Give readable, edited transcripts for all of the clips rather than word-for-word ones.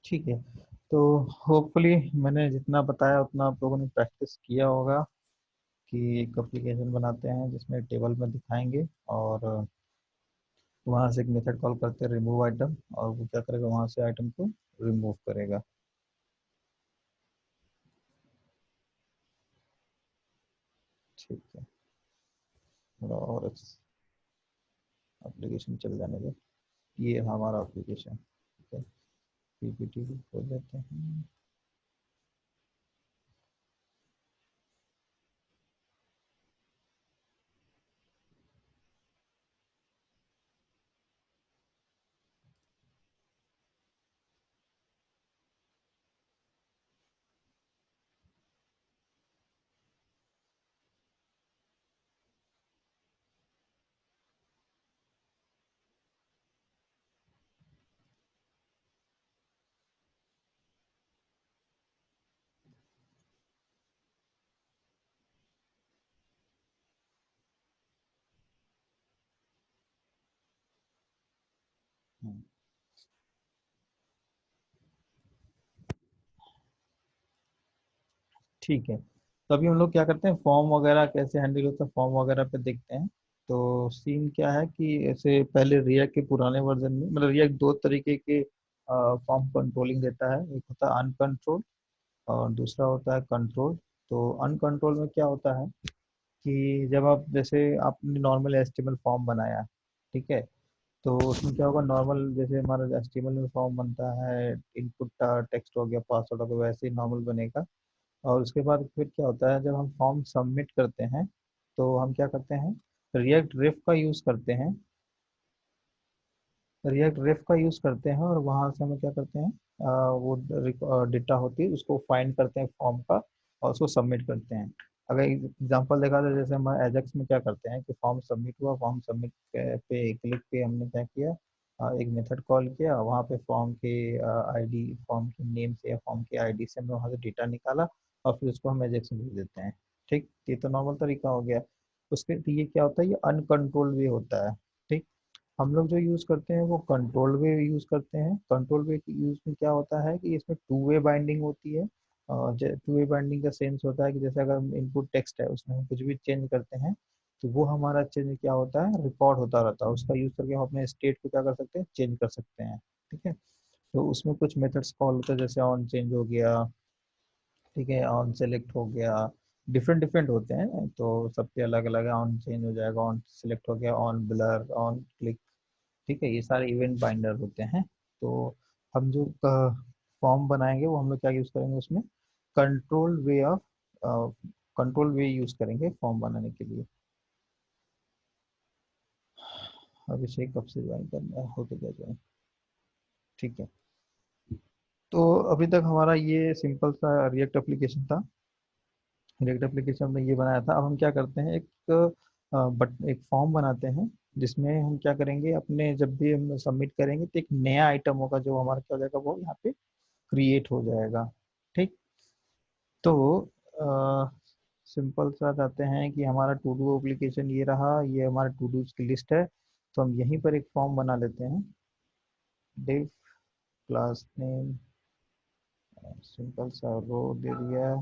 ठीक है। तो होपफुली मैंने जितना बताया उतना आप लोगों ने प्रैक्टिस किया होगा कि एक एप्लीकेशन बनाते हैं जिसमें टेबल में दिखाएंगे, और वहाँ से एक मेथड कॉल करते हैं रिमूव आइटम, और वो क्या करेगा, वहाँ से आइटम को रिमूव करेगा। ठीक है, थोड़ा और एप्लीकेशन चल जाने दो। ये हमारा एप्लीकेशन। ठीक है, पीपीटी को खोल लेते हैं। हम्म, ठीक है। तो अभी हम लोग क्या करते हैं, फॉर्म वगैरह कैसे हैंडल होता है, फॉर्म वगैरह पे देखते हैं। तो सीन क्या है कि ऐसे पहले रिएक्ट के पुराने वर्जन में, मतलब रिएक्ट दो तरीके के फॉर्म कंट्रोलिंग देता है। एक होता है अनकंट्रोल और दूसरा होता है कंट्रोल। तो अनकंट्रोल में क्या होता है कि जब आप, जैसे आपने नॉर्मल एचटीएमएल फॉर्म बनाया, ठीक है, तो उसमें क्या होगा, नॉर्मल जैसे हमारा एचटीएमएल में फॉर्म बनता है, इनपुट टेक्स्ट हो गया, पासवर्ड हो गया, वैसे ही नॉर्मल बनेगा। और उसके बाद फिर क्या होता है, जब हम फॉर्म सबमिट करते हैं तो हम क्या करते हैं, रिएक्ट रेफ का यूज़ करते हैं। रिएक्ट रेफ का यूज़ करते हैं और वहाँ से हम क्या करते हैं, वो डेटा होती है उसको फाइंड करते हैं फॉर्म का, और उसको सबमिट करते हैं। अगर एग्जांपल देखा जाए, जैसे हम एजेक्स में क्या करते हैं कि फॉर्म सबमिट हुआ, फॉर्म सबमिट पे क्लिक पे हमने क्या किया, एक मेथड कॉल किया, वहाँ पे फॉर्म के आईडी, फॉर्म के नेम से या फॉर्म के आईडी से हमने वहाँ से डेटा निकाला, और फिर उसको हम एजेक्स में भेज देते हैं। ठीक, ये तो नॉर्मल तरीका हो गया। उसके ये क्या होता है, ये अनकंट्रोल्ड वे होता है। ठीक, हम लोग जो यूज़ करते हैं वो कंट्रोल वे यूज़ करते हैं। कंट्रोल वे की यूज़ में क्या होता है कि इसमें टू वे बाइंडिंग होती है। टू वे बाइंडिंग का सेंस होता है कि जैसे अगर इनपुट टेक्स्ट है उसमें हम कुछ भी चेंज करते हैं, तो वो हमारा चेंज क्या होता है, रिकॉर्ड होता रहता है। उसका यूज़ करके हम अपने स्टेट को क्या कर सकते हैं, चेंज कर सकते हैं। ठीक है, तो उसमें कुछ मेथड्स कॉल होते हैं, जैसे ऑन चेंज हो गया, ठीक है, ऑन सेलेक्ट हो गया, डिफरेंट डिफरेंट होते हैं, तो सबके अलग अलग है। ऑन चेंज हो जाएगा, ऑन सेलेक्ट हो गया, ऑन ब्लर, ऑन क्लिक। ठीक है, ये सारे इवेंट बाइंडर होते हैं। तो हम जो फॉर्म बनाएंगे वो हम लोग क्या यूज करेंगे उसमें, control way of control way use करेंगे फॉर्म बनाने के लिए। अभिषेक कब से ज्वाइन करना है, हो तो गया ज्वाइन। ठीक है, तो अभी तक हमारा ये सिंपल सा रिएक्ट एप्लीकेशन था। रिएक्ट एप्लीकेशन हमने ये बनाया था। अब हम क्या करते हैं, एक फॉर्म बनाते हैं जिसमें हम क्या करेंगे, अपने जब भी हम सबमिट करेंगे तो एक नया आइटम होगा जो हमारा क्या हो जाएगा, वो यहाँ पे क्रिएट हो जाएगा। ठीक, तो सिंपल सा जाते हैं कि हमारा टू डू एप्लीकेशन ये रहा, ये हमारा टू डूज की लिस्ट है। तो हम यहीं पर एक फॉर्म बना लेते हैं। डिव क्लास नेम, सिंपल सा रो दे दिया।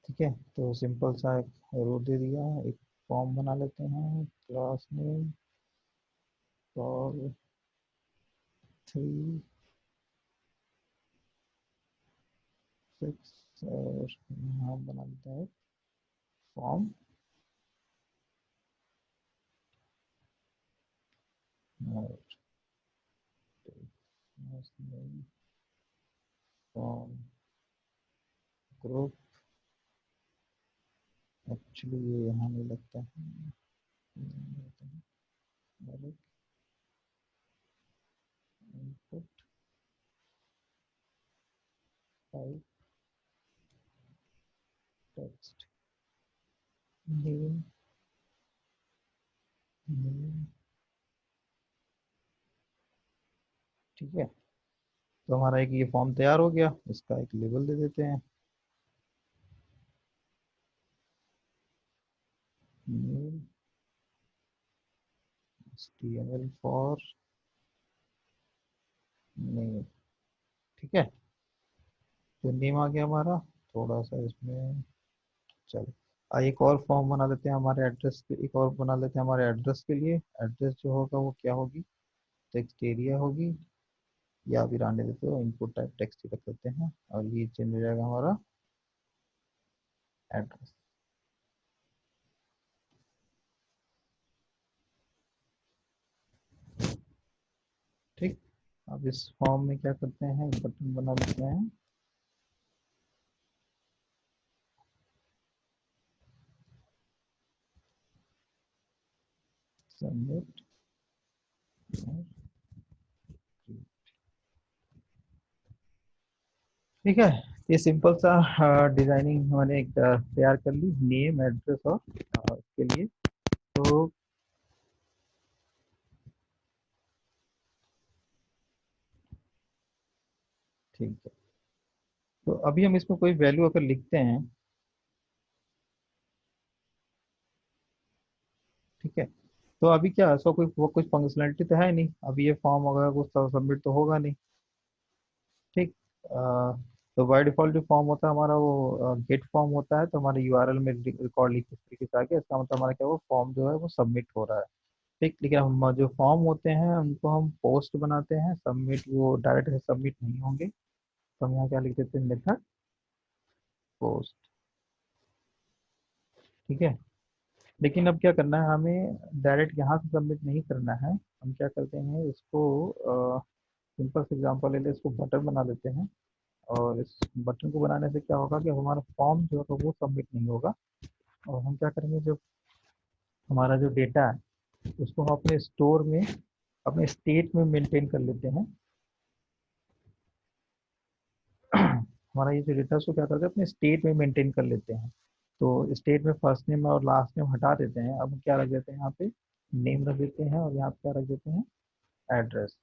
ठीक है, तो सिंपल सा एक रो दे दिया, एक फॉर्म बना लेते हैं, क्लास नेम फॉर 3 6, और यहाँ बना लेते हैं फॉर्म, और फॉर्म ग्रुप। एक्चुअली ये यहाँ नहीं लगता है, input type text name, name ठीक है, तो हमारा एक ये फॉर्म तैयार हो गया, इसका एक लेबल दे देते हैं, HTML फॉर नेम। ठीक है, तो नेम आ गया हमारा, थोड़ा सा इसमें, चलो एक और फॉर्म बना लेते हैं हमारे एड्रेस के, एक और बना लेते हैं हमारे एड्रेस के लिए। एड्रेस जो होगा वो क्या होगी, टेक्स्ट एरिया होगी, या फिर आने देते हो इनपुट टाइप टेक्स्ट ही रख देते हैं, और ये चेंज हो जाएगा हमारा एड्रेस। ठीक, अब इस फॉर्म में क्या करते हैं, बटन बना लेते हैं, सबमिट। ठीक है, ये सिंपल सा डिजाइनिंग हमने एक तैयार कर ली, नेम एड्रेस और इसके लिए। तो ठीक है, तो अभी हम इसमें कोई वैल्यू अगर लिखते हैं, ठीक है, तो अभी क्या ऐसा कोई वो कुछ फंक्शनलिटी तो है नहीं, अभी ये फॉर्म अगर कुछ सबमिट तो होगा नहीं। ठीक, तो बाय डिफॉल्ट जो फॉर्म होता है हमारा वो गेट फॉर्म होता है, तो हमारे यूआरएल में रिकॉर्ड लिख इस तरीके से आ गया, इसका मतलब हमारा क्या, वो फॉर्म जो है वो सबमिट हो रहा है। ठीक, लेकिन हम जो फॉर्म होते हैं उनको हम पोस्ट बनाते हैं, सबमिट वो डायरेक्ट सबमिट नहीं होंगे, तो हम यहाँ क्या लिख देते हैं, मेथड पोस्ट। ठीक है, लेकिन अब क्या करना है हमें, डायरेक्ट यहाँ से सबमिट नहीं करना है, हम क्या करते हैं इसको, सिंपल से एग्जांपल ले ले, इसको बटन बना देते हैं, और इस बटन को बनाने से क्या होगा कि हमारा फॉर्म जो है वो सबमिट नहीं होगा, और हम क्या करेंगे, जो हमारा जो डेटा है उसको हम अपने स्टोर में, अपने स्टेट में मेंटेन कर लेते हैं। हमारा ये जो डेटा है उसको क्या करते हैं, अपने स्टेट में मेंटेन कर लेते हैं। तो स्टेट में फर्स्ट नेम और लास्ट नेम हटा देते हैं, अब क्या रख देते हैं यहाँ पे, नेम रख देते हैं, और यहाँ पे क्या रख देते हैं, एड्रेस,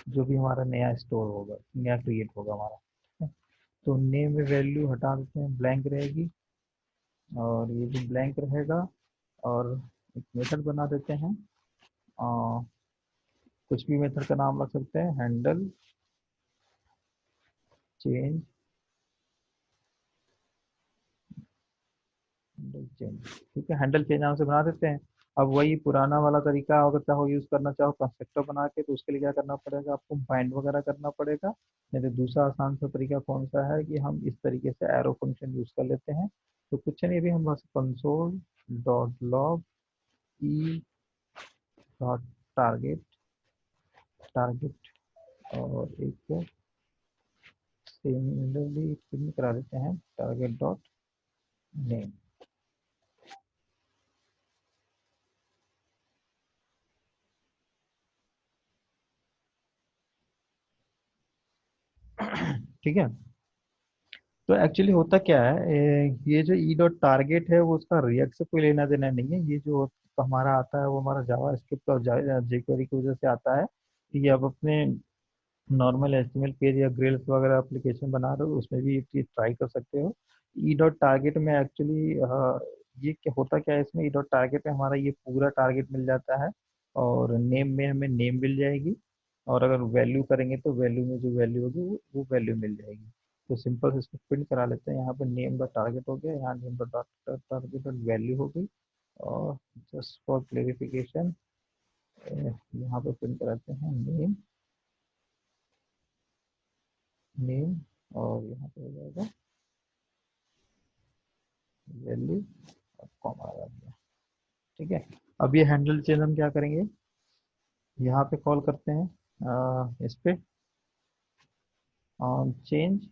जो भी हमारा नया स्टोर होगा, नया क्रिएट होगा हमारा। ठीक है? तो नेम में वैल्यू हटा देते हैं, ब्लैंक रहेगी, और ये भी ब्लैंक रहेगा, और एक मेथड बना देते हैं, कुछ भी मेथड का नाम रख सकते हैं, हैंडल चेंज, हैंडल चेंज। ठीक है, हैंडल चेंज नाम से बना देते हैं। अब वही पुराना वाला तरीका, अगर चाहो यूज करना चाहो कंस्ट्रक्टर बना के, तो उसके लिए क्या करना पड़ेगा, आपको बाइंड वगैरह करना पड़ेगा। नहीं तो दूसरा आसान सा तरीका कौन सा है, कि हम इस तरीके से एरो फंक्शन यूज कर लेते हैं। तो कुछ नहीं, भी हम बस console dot log E dot target, target, और एक सिमिलरली प्रिंट करा देते हैं, टारगेट डॉट नेम। ठीक है, तो एक्चुअली होता क्या है, ये जो ई डॉट टारगेट है वो उसका रिएक्ट से कोई लेना देना नहीं है, ये जो हमारा आता है वो हमारा जावा स्क्रिप्ट और जेक्वेरी की वजह से आता है। ये आप अपने नॉर्मल एचटीएमएल पेज या ग्रिल्स वगैरह एप्लीकेशन बना रहे हो उसमें भी ये चीज ट्राई कर सकते हो। ई डॉट टारगेट में एक्चुअली ये क्या होता, क्या है इसमें, ई डॉट टारगेट में हमारा ये पूरा टारगेट मिल जाता है, और नेम में हमें नेम मिल जाएगी, और अगर वैल्यू करेंगे तो वैल्यू में जो वैल्यू होगी वो वैल्यू मिल जाएगी। तो सिंपल से इसको प्रिंट करा लेते हैं, यहाँ पे नेम डॉट टारगेट हो गया, यहाँ name dot target dot value हो गई, और जस्ट फॉर क्लेरिफिकेशन यहाँ पे प्रिंट कराते हैं नेम, नेम, और यहाँ पे हो जाएगा वैल्यू, और कॉमा लगा दिया। ठीक है, अब ये हैंडल चेंज हम क्या करेंगे, यहाँ पे कॉल करते हैं, इस पे ऑन चेंज,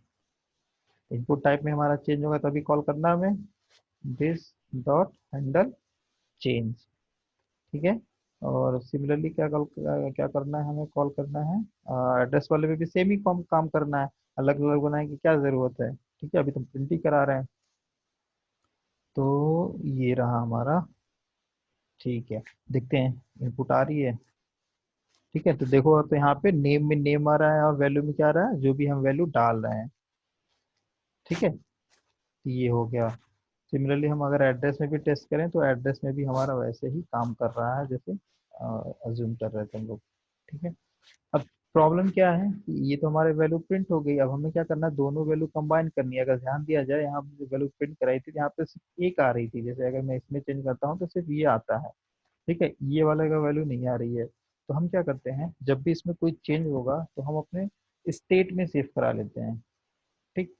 इनपुट टाइप में हमारा चेंज होगा तभी कॉल करना है हमें, दिस डॉट हैंडल चेंज। ठीक है, और सिमिलरली क्या करना है, हमें कॉल करना है एड्रेस वाले पे भी सेम ही काम करना है, अलग अलग बनाने की क्या जरूरत है। ठीक है, अभी तो प्रिंट ही करा रहे हैं, तो ये रहा हमारा। ठीक है, देखते हैं इनपुट आ रही है। ठीक है, तो देखो तो यहाँ पे नेम में नेम आ रहा है और वैल्यू में क्या आ रहा है, जो भी हम वैल्यू डाल रहे हैं। ठीक है, तो ये हो गया। सिमिलरली हम अगर एड्रेस में भी टेस्ट करें तो एड्रेस में भी हमारा वैसे ही काम कर रहा है जैसे अज्यूम कर रहे थे हम लोग। ठीक है। अब प्रॉब्लम क्या है कि ये तो हमारे वैल्यू प्रिंट हो गई, अब हमें क्या करना है, दोनों वैल्यू कंबाइन करनी है। अगर ध्यान दिया जाए, यहाँ पे जो वैल्यू प्रिंट कराई थी यहाँ पे सिर्फ एक आ रही थी, जैसे अगर मैं इसमें चेंज करता हूँ तो सिर्फ ये आता है। ठीक है, ये वाला का वैल्यू नहीं आ रही है। तो हम क्या करते हैं, जब भी इसमें कोई चेंज होगा तो हम अपने स्टेट में सेव करा लेते हैं। ठीक।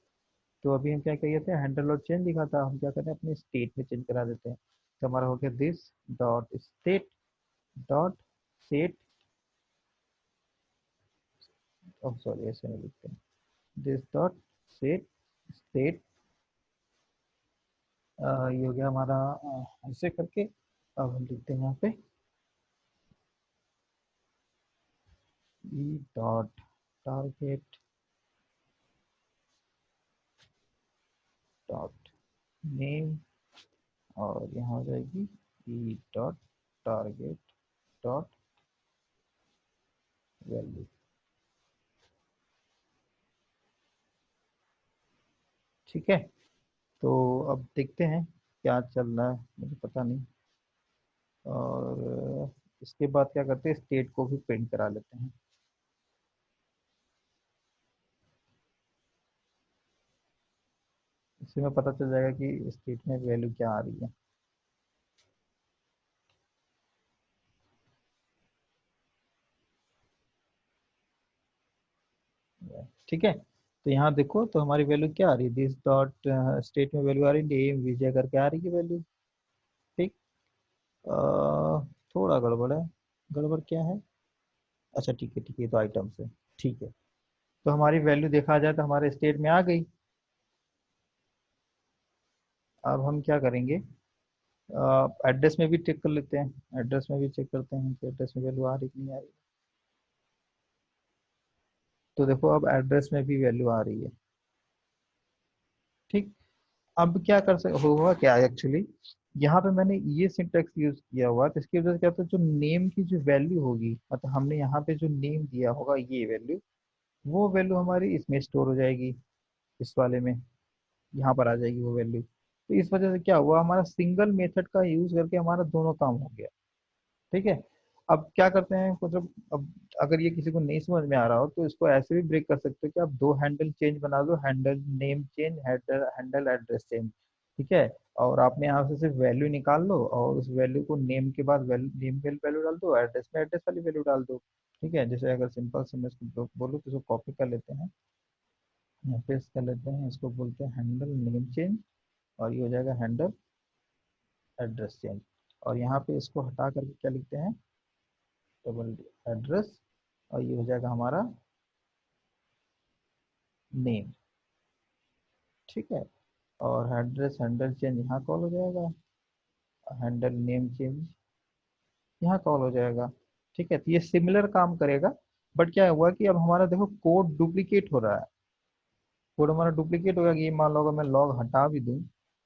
तो अभी हम क्या कहते हैं, हैंडल और चेंज लिखा था, हम क्या करते हैं अपने स्टेट में चेंज करा देते हैं। तो हमारा हो गया this dot state dot set, sorry ऐसे नहीं लिखते हैं, दिस डॉट सेट स्टेट। ये हो गया हमारा ऐसे करके। अब हम लिखते हैं यहाँ पे E dot target dot name, और यहाँ हो जाएगी E dot target dot value. ठीक है, तो अब देखते हैं क्या चल रहा है, मुझे पता नहीं। और इसके बाद क्या करते हैं, स्टेट को भी प्रिंट करा लेते हैं। इससे में पता चल जाएगा कि स्टेट में वैल्यू क्या आ रही है। ठीक है, तो यहाँ देखो तो हमारी वैल्यू क्या आ रही है, दिस डॉट स्टेट में वैल्यू आ रही है नेम विजय करके आ रही है वैल्यू। ठीक। थोड़ा गड़बड़ है। गड़बड़ क्या है, अच्छा ठीक है ठीक है, ये तो आइटम से। ठीक है, तो हमारी वैल्यू देखा जाए तो हमारे स्टेट में आ गई। अब हम क्या करेंगे, एड्रेस में भी चेक कर लेते हैं, एड्रेस में भी चेक करते हैं कि एड्रेस में वैल्यू आ रही कि नहीं आ रही। तो देखो अब एड्रेस में भी वैल्यू आ रही है। ठीक। अब क्या कर सक होगा क्या एक्चुअली, यहाँ पे मैंने ये सिंटेक्स यूज किया हुआ, तो इसकी वजह से क्या होता है, जो नेम की जो वैल्यू होगी, मतलब हमने यहाँ पे जो नेम दिया होगा ये वैल्यू, वो वैल्यू हमारी इसमें स्टोर हो जाएगी, इस वाले में, यहाँ पर आ जाएगी वो वैल्यू। तो इस वजह से क्या हुआ, हमारा सिंगल मेथड का यूज करके हमारा दोनों काम हो गया। ठीक है। अब क्या करते हैं, मतलब अब अगर ये किसी को नहीं समझ में आ रहा हो तो इसको ऐसे भी ब्रेक कर सकते हो कि आप दो हैंडल चेंज बना दो, handle name change, handle handle address change. ठीक है। और आपने यहाँ से सिर्फ वैल्यू निकाल लो और उस वैल्यू को नेम के बाद वैल्यू नेम वैल्यू डाल दो, एड्रेस में एड्रेस वाली वैल्यू डाल दो। ठीक है, जैसे अगर सिंपल से मैं इसको बोलूँ तो इसको कॉपी कर लेते हैं, यहाँ पेस्ट कर लेते हैं, इसको बोलते हैं हैंडल नेम चेंज, और ये हो जाएगा हैंडल एड्रेस चेंज। और यहाँ पे इसको हटा करके क्या लिखते हैं, डबल एड्रेस, और ये हो जाएगा हमारा नेम। ठीक है, और एड्रेस हैंडल चेंज यहाँ कॉल हो जाएगा, हैंडल नेम चेंज यहाँ कॉल हो जाएगा। ठीक है, तो ये सिमिलर काम करेगा। बट क्या हुआ कि अब हमारा देखो कोड डुप्लीकेट हो रहा है, कोड हमारा डुप्लीकेट हो गया कि ये मान लो अगर मैं लॉग हटा भी दूं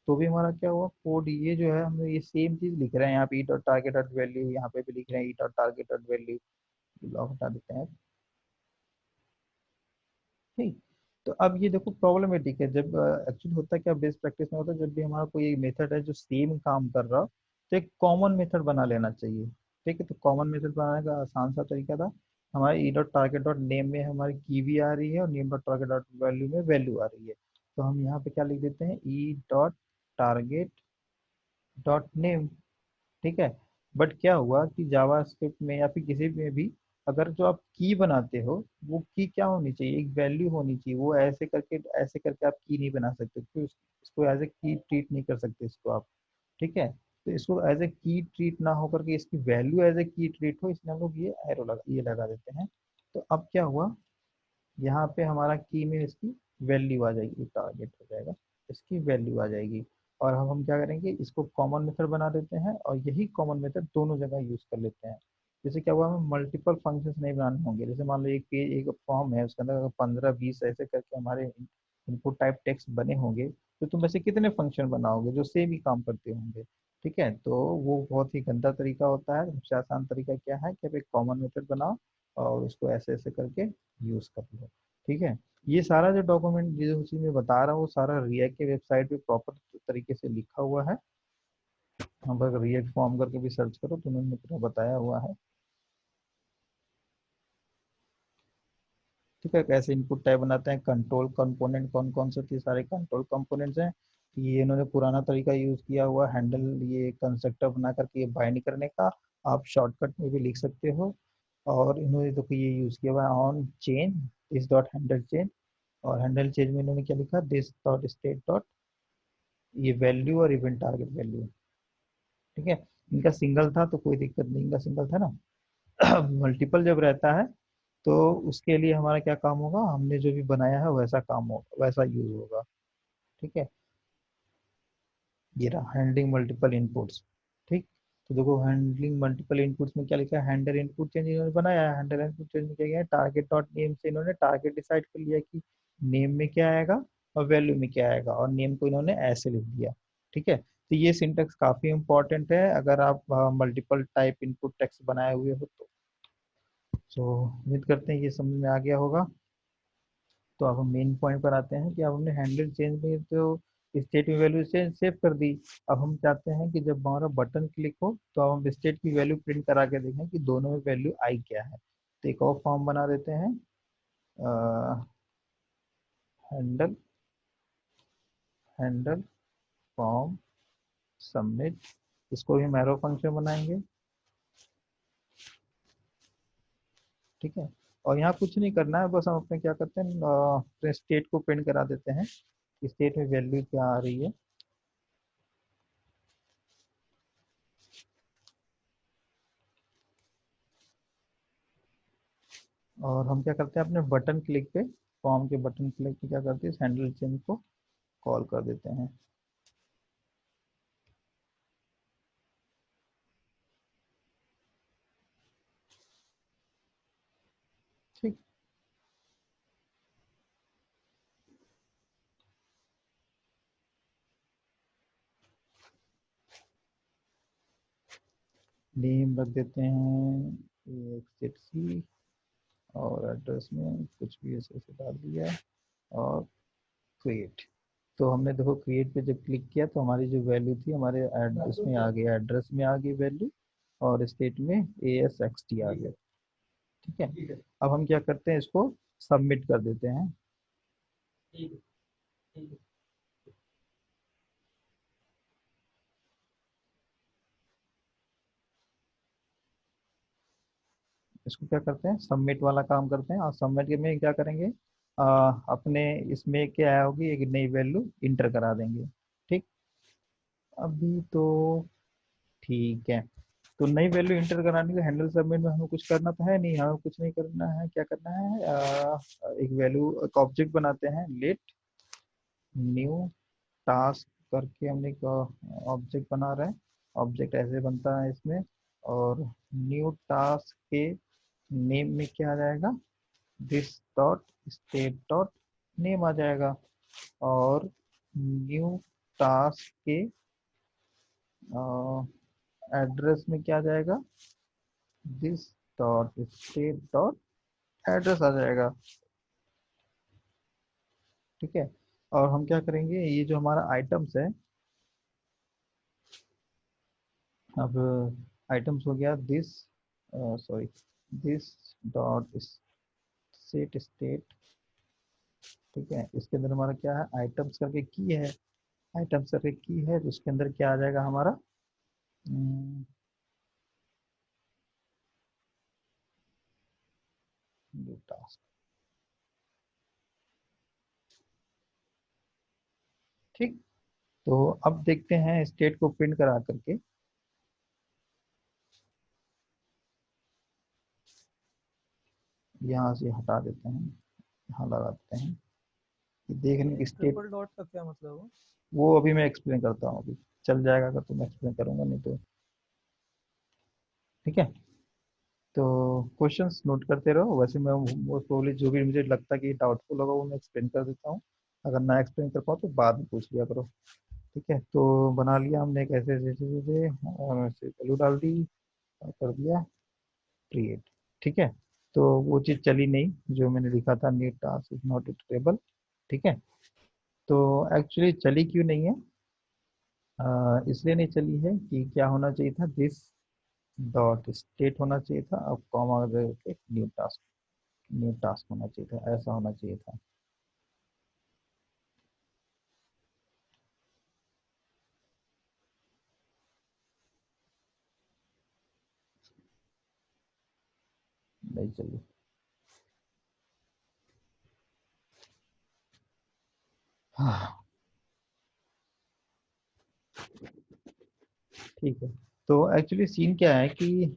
तो भी हमारा क्या हुआ, कोड ये जो है हम ये सेम चीज लिख रहे हैं, यहाँ पे E dot target dot value, यहाँ पे भी लिख रहे हैं E dot target dot value. Log हटा देते हैं। ठीक। तो अब ये देखो प्रॉब्लमेटिक है, जब एक्चुअली होता है क्या, बेस्ट प्रैक्टिस में होता है, जब भी हमारा कोई मेथड है जो सेम काम कर रहा हो तो एक कॉमन मेथड बना लेना चाहिए। ठीक है, तो कॉमन मेथड बनाने का आसान सा तरीका था, हमारे E dot target dot name में हमारी की भी आ रही है और name dot target dot value में वैल्यू आ रही है। तो हम यहाँ पे क्या लिख देते हैं, E dot target dot name. ठीक है। बट क्या हुआ कि जावा स्क्रिप्ट में या फिर किसी में भी अगर जो आप की बनाते हो, वो की क्या होनी चाहिए, एक वैल्यू होनी चाहिए, वो ऐसे करके आप की नहीं बना सकते, क्योंकि इसको एज ए की ट्रीट नहीं कर सकते इसको आप। ठीक है, तो इसको एज ए की ट्रीट ना होकर के इसकी वैल्यू एज ए की ट्रीट हो, इसलिए हम लोग ये एरो लगा ये लगा देते हैं। तो अब क्या हुआ, यहाँ पे हमारा की में इसकी वैल्यू आ जाएगी, टारगेट हो जाएगा, इसकी वैल्यू आ जाएगी। और हम क्या करेंगे, इसको कॉमन मेथड बना देते हैं और यही कॉमन मेथड दोनों जगह यूज कर लेते हैं। जैसे क्या हुआ, हमें मल्टीपल फंक्शंस नहीं बनाने होंगे, जैसे मान लो एक पेज एक फॉर्म है, उसके अंदर अगर 15-20 ऐसे करके हमारे इनपुट टाइप टेक्स्ट बने होंगे, तो तुम ऐसे कितने फंक्शन बनाओगे जो सेम ही काम करते होंगे। ठीक है, तो वो बहुत ही गंदा तरीका होता है। सबसे आसान तरीका क्या है कि आप एक कॉमन मेथड बनाओ और उसको ऐसे ऐसे करके यूज कर लो। ठीक है, ये सारा जो डॉक्यूमेंट जो चीज मैं बता रहा हूँ वो सारा रिएक्ट के वेबसाइट पे प्रॉपर तरीके से लिखा हुआ है। हम अगर रिएक्ट फॉर्म करके भी सर्च करो तो मैंने पूरा बताया हुआ है। ठीक है, कैसे इनपुट टाइप बनाते हैं, कंट्रोल कंपोनेंट कौन कौन से थे, सारे कंट्रोल कंपोनेंट्स हैं। ये इन्होंने पुराना तरीका यूज किया हुआ हैंडल, ये कंस्ट्रक्टर बना करके ये बाइंड करने का, आप शॉर्टकट में भी लिख सकते हो। और इन्होंने तो ये यूज किया हुआ है on chain this dot handle chain. और हैंडल चेन में इन्होंने क्या लिखा, दिस डॉट स्टेट डॉट ये वैल्यू और इवेंट टारगेट वैल्यू। ठीक है, इनका सिंगल था तो कोई दिक्कत नहीं, इनका सिंगल था ना। मल्टीपल जब रहता है तो उसके लिए हमारा क्या काम होगा, हमने जो भी बनाया है वैसा काम होगा, वैसा यूज होगा। ठीक है, ये रहा हैंडलिंग मल्टीपल इनपुट्स। ठीक, तो देखो हैंडलिंग मल्टीपल इनपुट्स में क्या लिखा है, हैंडल इनपुट चेंज इन्होंने बनाया है। हैंडल इनपुट चेंज में क्या किया है, टारगेट डॉट नेम से इन्होंने टारगेट डिसाइड कर लिया कि नेम में क्या आएगा और वैल्यू में क्या आएगा, और नेम को इन्होंने ऐसे लिख दिया। ठीक है, तो ये सिंटेक्स काफी इंपॉर्टेंट है अगर आप मल्टीपल टाइप इनपुट टेक्स्ट बनाए हुए हो तो। सो उम्मीद करते हैं ये समझ में आ गया होगा। तो अब हम मेन पॉइंट पर आते हैं कि अब हमने हैंडल चेंज में तो स्टेट में वैल्यू चेंज सेव कर दी। अब हम चाहते हैं कि जब हमारा बटन क्लिक हो तो अब हम स्टेट की वैल्यू प्रिंट करा के देखें कि दोनों में वैल्यू आई क्या है। तो एक और फॉर्म बना देते हैं, हैंडल हैंडल फॉर्म सबमिट, इसको भी मैरो फंक्शन बनाएंगे। ठीक है, और यहाँ कुछ नहीं करना है, बस हम अपने क्या करते हैं अपने स्टेट को प्रिंट करा देते हैं कि स्टेट में वैल्यू क्या आ रही है। और हम क्या करते हैं अपने बटन क्लिक पे, फॉर्म के बटन क्लिक पे क्या करते हैं, इस हैंडल चेंज को कॉल कर देते हैं। ठीक, नेम रख देते हैं एक सी, और एड्रेस में कुछ भी ऐसे ऐसे डाल दिया, और क्रिएट। तो हमने देखो क्रिएट पे जब क्लिक किया तो हमारी जो वैल्यू थी हमारे एड्रेस में आ गई, एड्रेस में आ गई वैल्यू, और स्टेट में ASXT आ गया। ठीक है, अब हम क्या करते हैं, इसको सबमिट कर देते हैं। इसको क्या करते हैं, सबमिट वाला काम करते हैं, और सबमिट में क्या करेंगे, अपने इसमें क्या होगी, एक नई वैल्यू इंटर करा देंगे। ठीक, अभी तो ठीक है। तो नई वैल्यू इंटर कराने के हैंडल सबमिट में हमें कुछ करना तो है नहीं, हमें कुछ नहीं करना है। क्या करना है, एक वैल्यू एक ऑब्जेक्ट बनाते हैं, लेट न्यू टास्क करके हमने एक ऑब्जेक्ट बना रहे हैं। ऑब्जेक्ट ऐसे बनता है इसमें, और न्यू टास्क के नेम में क्या आ जाएगा, this dot state dot name आ जाएगा। और न्यू टास्क के एड्रेस में क्या आ जाएगा, this dot state dot address आ जाएगा। ठीक है, और हम क्या करेंगे, ये जो हमारा आइटम्स है, अब आइटम्स हो गया this, sorry, this dot set state. ठीक है, इसके अंदर हमारा क्या है, आइटम्स करके की है, आइटम्स करके की है, तो इसके अंदर क्या आ जाएगा हमारा, टास्क। ठीक, तो अब देखते हैं स्टेट को प्रिंट करा करके। यहाँ से हटा देते हैं, यहाँ लगा देते हैं कि देखने की स्टेट। ट्रिपल डॉट का क्या मतलब है, वो अभी मैं एक्सप्लेन करता हूँ, अभी चल जाएगा अगर तो मैं एक्सप्लेन करूंगा, नहीं तो। ठीक है, तो क्वेश्चंस नोट करते रहो, वैसे मैं मोस्ट प्रोबेबली जो भी मुझे लगता है कि डाउटफुल होगा वो मैं एक्सप्लेन कर देता हूँ। अगर ना एक्सप्लेन कर पाऊँ तो बाद में पूछ लिया करो। ठीक है, तो बना लिया हमने कैसे जैसे जैसे और ऐसे वैल्यू डाल दी और कर दिया क्रिएट। ठीक है, तो वो चीज़ चली नहीं जो मैंने लिखा था, new task is not iterable. ठीक है, तो एक्चुअली चली क्यों नहीं है? इसलिए नहीं चली है कि क्या होना चाहिए था, दिस डॉट स्टेट होना चाहिए था, अब कॉमा के न्यू टास्क, न्यू टास्क होना चाहिए था, ऐसा होना चाहिए था। नहीं चली। हाँ, ठीक है। तो एक्चुअली सीन क्या है कि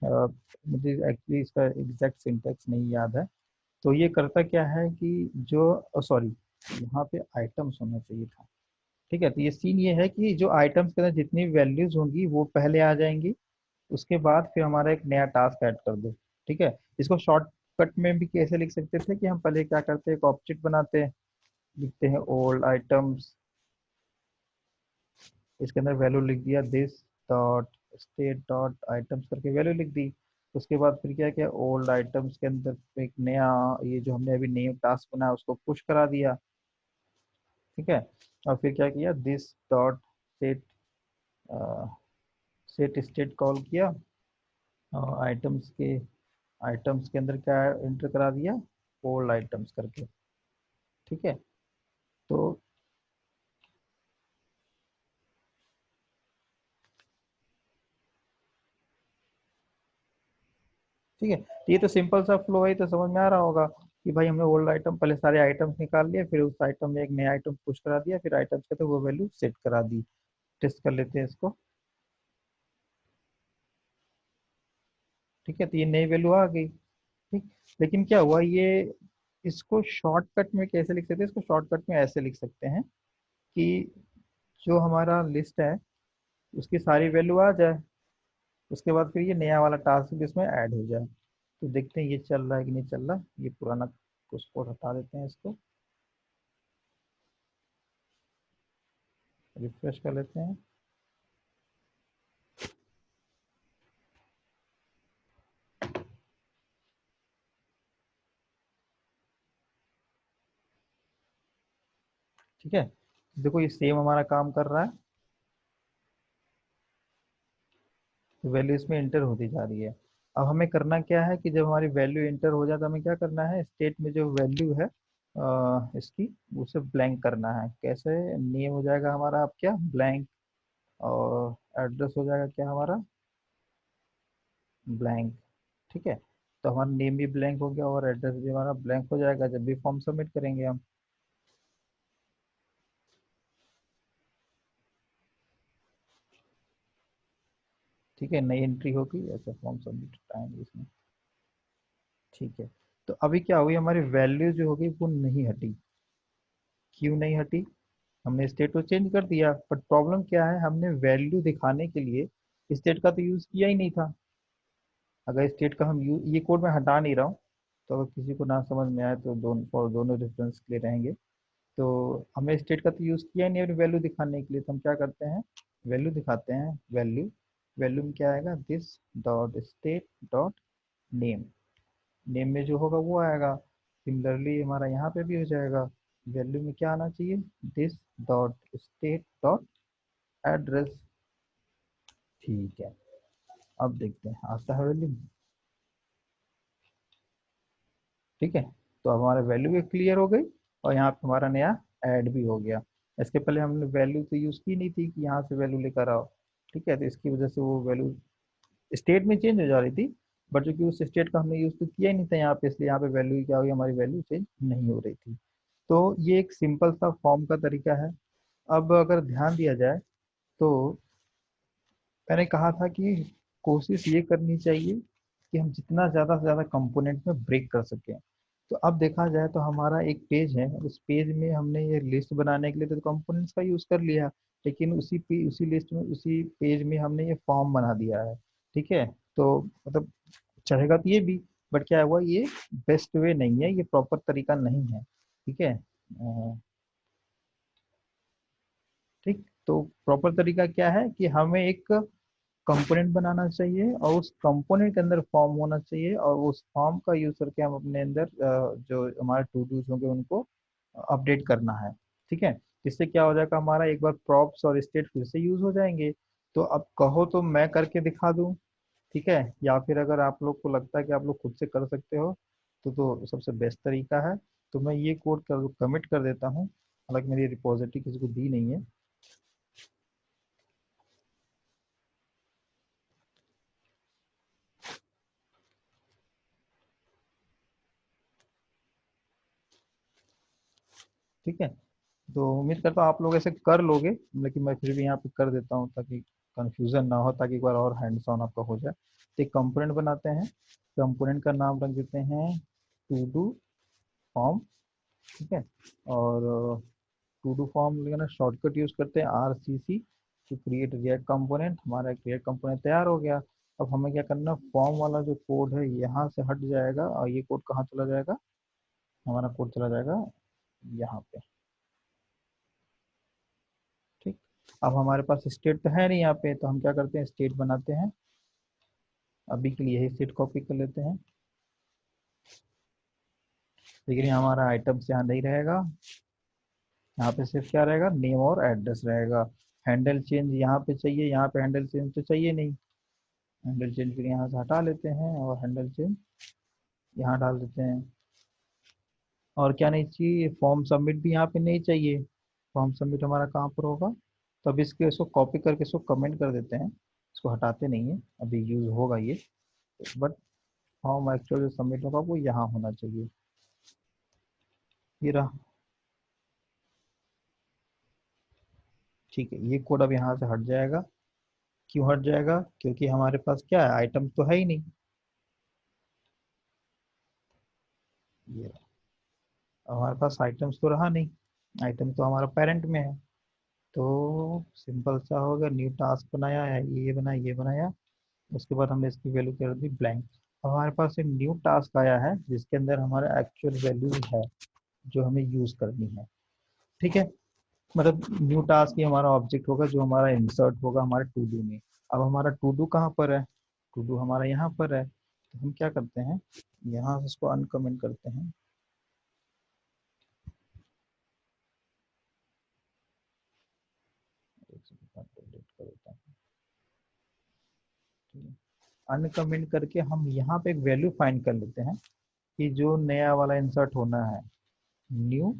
मुझे एक्चुअली इसका एग्जैक्ट सिंटेक्स नहीं याद है। तो ये करता क्या है कि जो सॉरी, यहाँ पे आइटम्स होना चाहिए था। ठीक है, तो ये सीन ये है कि जो आइटम्स के अंदर जितनी वैल्यूज होंगी वो पहले आ जाएंगी, उसके बाद फिर हमारा एक नया टास्क ऐड कर दो। ठीक है, इसको शॉर्टकट में भी कैसे लिख सकते थे कि हम पहले क्या करते हैं, एक ऑब्जेक्ट बनाते हैं, लिखते हैं ओल्ड आइटम्स, इसके अंदर वैल्यू लिख दिया this dot state dot items करके वैल्यू लिख दी। उसके बाद फिर क्या किया, ओल्ड आइटम्स के अंदर एक नया, ये जो हमने अभी न्यू टास्क बनाया उसको पुश करा दिया। ठीक है, और फिर क्या किया, this dot set, set state call किया, आइटम्स के, आइटम्स के अंदर क्या एंटर करा दिया, ओल्ड आइटम्स करके। ठीक है, तो ठीक है, तो ये तो सिंपल सा फ्लो है, तो समझ में आ रहा होगा कि भाई हमने ओल्ड आइटम पहले सारे आइटम्स निकाल लिए, फिर उस आइटम में एक नया आइटम पुश करा दिया, फिर आइटम्स के तो वो वैल्यू सेट करा दी। टेस्ट कर लेते हैं इसको। ठीक है, तो ये नई वैल्यू आ गई। ठीक, लेकिन क्या हुआ ये, इसको शॉर्टकट में कैसे लिख सकते हैं, इसको शॉर्टकट में ऐसे लिख सकते हैं कि जो हमारा लिस्ट है उसकी सारी वैल्यू आ जाए, उसके बाद फिर ये नया वाला टास्क भी इसमें ऐड हो जाए। तो देखते हैं ये चल रहा है कि नहीं चल रहा। ये पुराना कुछ कोड हटा देते हैं, इसको रिफ्रेश कर लेते हैं। ठीक है, देखो ये सेम हमारा काम कर रहा है, तो वैल्यू इसमें इंटर होती जा रही है। अब हमें करना क्या है कि जब हमारी वैल्यू इंटर हो जाए तो हमें क्या करना है, स्टेट में जो वैल्यू है इसकी, उसे ब्लैंक करना है। कैसे, नेम हो जाएगा हमारा अब क्या, ब्लैंक, और एड्रेस हो जाएगा क्या हमारा, ब्लैंक। ठीक है, तो हमारा नेम भी ब्लैंक हो गया और एड्रेस भी हमारा ब्लैंक हो जाएगा जब भी फॉर्म सबमिट करेंगे हम। ठीक है, नई एंट्री होगी, ऐसे फॉर्म सबमिट टाइम इसमें। ठीक है, तो अभी क्या हुई, हमारी वैल्यू जो होगी वो नहीं हटी। क्यों नहीं हटी, हमने स्टेट तो चेंज कर दिया, बट प्रॉब्लम क्या है, हमने वैल्यू दिखाने के लिए स्टेट का तो यूज किया ही नहीं था। अगर स्टेट का हम ये कोड में हटा नहीं रहा हूँ, तो अगर किसी को ना समझ में आए तो दोनों रेफरेंस के लिए रहेंगे। तो हमने स्टेट का तो यूज किया ही नहीं अपनी वैल्यू दिखाने के लिए, तो हम क्या करते हैं, वैल्यू दिखाते हैं, वैल्यू, वैल्यू में क्या आएगा, this dot state dot name, name में जो होगा वो आएगा। सिमिलरली हमारा यहाँ पे भी हो जाएगा, वैल्यू में क्या आना चाहिए, this dot state dot address. ठीक है, अब देखते हैं आता है वैल्यू। ठीक है, तो अब हमारा वैल्यू भी क्लियर हो गई और यहाँ पे हमारा नया ऐड भी हो गया। इसके पहले हमने वैल्यू तो यूज़ की नहीं थी कि यहाँ से वैल्यू लेकर आओ। ठीक है, तो इसकी वजह से वो वैल्यू स्टेट में चेंज हो जा रही थी, बट जो कि उस स्टेट का हमने यूज़ तो किया ही नहीं था यहाँ पे, इसलिए यहाँ पे वैल्यू क्या हुई, हमारी वैल्यू चेंज नहीं हो रही थी। तो ये एक सिंपल सा फॉर्म का तरीका है। अब अगर ध्यान दिया जाए तो मैंने कहा था कि कोशिश ये करनी चाहिए कि हम जितना ज़्यादा से ज़्यादा कंपोनेंट में ब्रेक कर सकें। तो अब देखा जाए तो हमारा एक पेज है, उस पेज में हमने ये लिस्ट बनाने के लिए तो कंपोनेंट्स का यूज़ कर लिया, लेकिन उसी लिस्ट में, उसी पेज में हमने ये फॉर्म बना दिया है। ठीक है, तो मतलब चलेगा तो ये भी, बट क्या हुआ, ये बेस्ट वे नहीं है, ये प्रॉपर तरीका नहीं है। ठीक है, ठीक। तो प्रॉपर तरीका क्या है कि हमें एक कंपोनेंट बनाना चाहिए और उस कंपोनेंट के अंदर फॉर्म होना चाहिए, और उस फॉर्म का यूज करके हम अपने अंदर जो हमारे टू डूज होंगे उनको अपडेट करना है। ठीक है, इससे क्या हो जाएगा, हमारा एक बार प्रॉप्स और स्टेट फिर से यूज हो जाएंगे। तो अब कहो तो मैं करके दिखा दूं, ठीक है, या फिर अगर आप लोग को लगता है कि आप लोग खुद से कर सकते हो तो सबसे बेस्ट तरीका है। तो मैं ये कोड कर कमिट कर देता हूँ, हालांकि मेरी रिपोजिटरी किसी को दी नहीं है। ठीक है, तो उम्मीद करता हूँ आप लोग ऐसे कर लोगे, लेकिन मैं फिर भी यहाँ पे कर देता हूँ ताकि कंफ्यूजन ना हो, ताकि एक बार और हैंड्स ऑन आपका हो जाए। तो एक कंपोनेंट बनाते हैं, कंपोनेंट का नाम रख देते हैं टू डू फॉर्म। ठीक है, और टू डू फॉर्म लेना शॉर्टकट यूज करते हैं RCC to create React component. हमारा क्रिएट कंपोनेंट तैयार हो गया। अब हमें क्या करना, फॉर्म वाला जो कोड है यहाँ से हट जाएगा, और ये कोड कहाँ चला जाएगा, हमारा कोड चला जाएगा यहाँ पे। ठीक, अब हमारे पास स्टेट तो है नहीं यहाँ पे, तो हम क्या करते हैं, स्टेट बनाते हैं। अभी के लिए यही स्टेट कॉपी कर लेते हैं, लेकिन ये हमारा आइटम्स यहाँ नहीं रहेगा। यहाँ पे सिर्फ क्या रहेगा, नेम और एड्रेस रहेगा। हैंडल चेंज यहाँ पे चाहिए, यहाँ पे हैंडल चेंज तो चाहिए नहीं। हैंडल चेंज फिर यहाँ से हटा लेते हैं, और हैंडल चेंज यहाँ डाल देते हैं। और क्या नहीं चाहिए, फॉर्म सबमिट भी यहाँ पे नहीं चाहिए। फॉर्म सबमिट हमारा कहाँ पर होगा, तो अब इसके इसको कॉपी करके इसको कमेंट कर देते हैं, इसको हटाते नहीं है, अभी यूज होगा ये। बट फॉर्म एक्चुअल जो सबमिट होगा वो यहाँ होना चाहिए। ये रहा। ठीक है, ये कोड अब यहाँ से हट जाएगा। क्यों हट जाएगा, क्योंकि हमारे पास क्या है, आइटम तो है ही नहीं। ये रहा। अब हमारे पास आइटम्स तो रहा नहीं, आइटम तो हमारा पेरेंट में है। तो सिंपल सा होगा, न्यू टास्क बनाया है, ये बनाया ये बनाया, उसके बाद हमने इसकी वैल्यू कर दी ब्लैंक। अब हमारे पास एक न्यू टास्क आया है जिसके अंदर हमारा एक्चुअल वैल्यू है जो हमें यूज करनी है। ठीक है, मतलब न्यू टास्क ही हमारा ऑब्जेक्ट होगा जो हमारा इंसर्ट होगा हमारे टू डू में। अब हमारा टू डू कहाँ पर है, टू डू हमारा यहाँ पर है। तो हम क्या करते हैं, यहाँ से इसको अनकमेंट करते हैं। एक सेकंड, delete कर देता हूँ। अनकमेंट करके हम यहाँ पे एक वैल्यू फाइंड कर लेते हैं कि जो नया वाला इंसर्ट होना है, new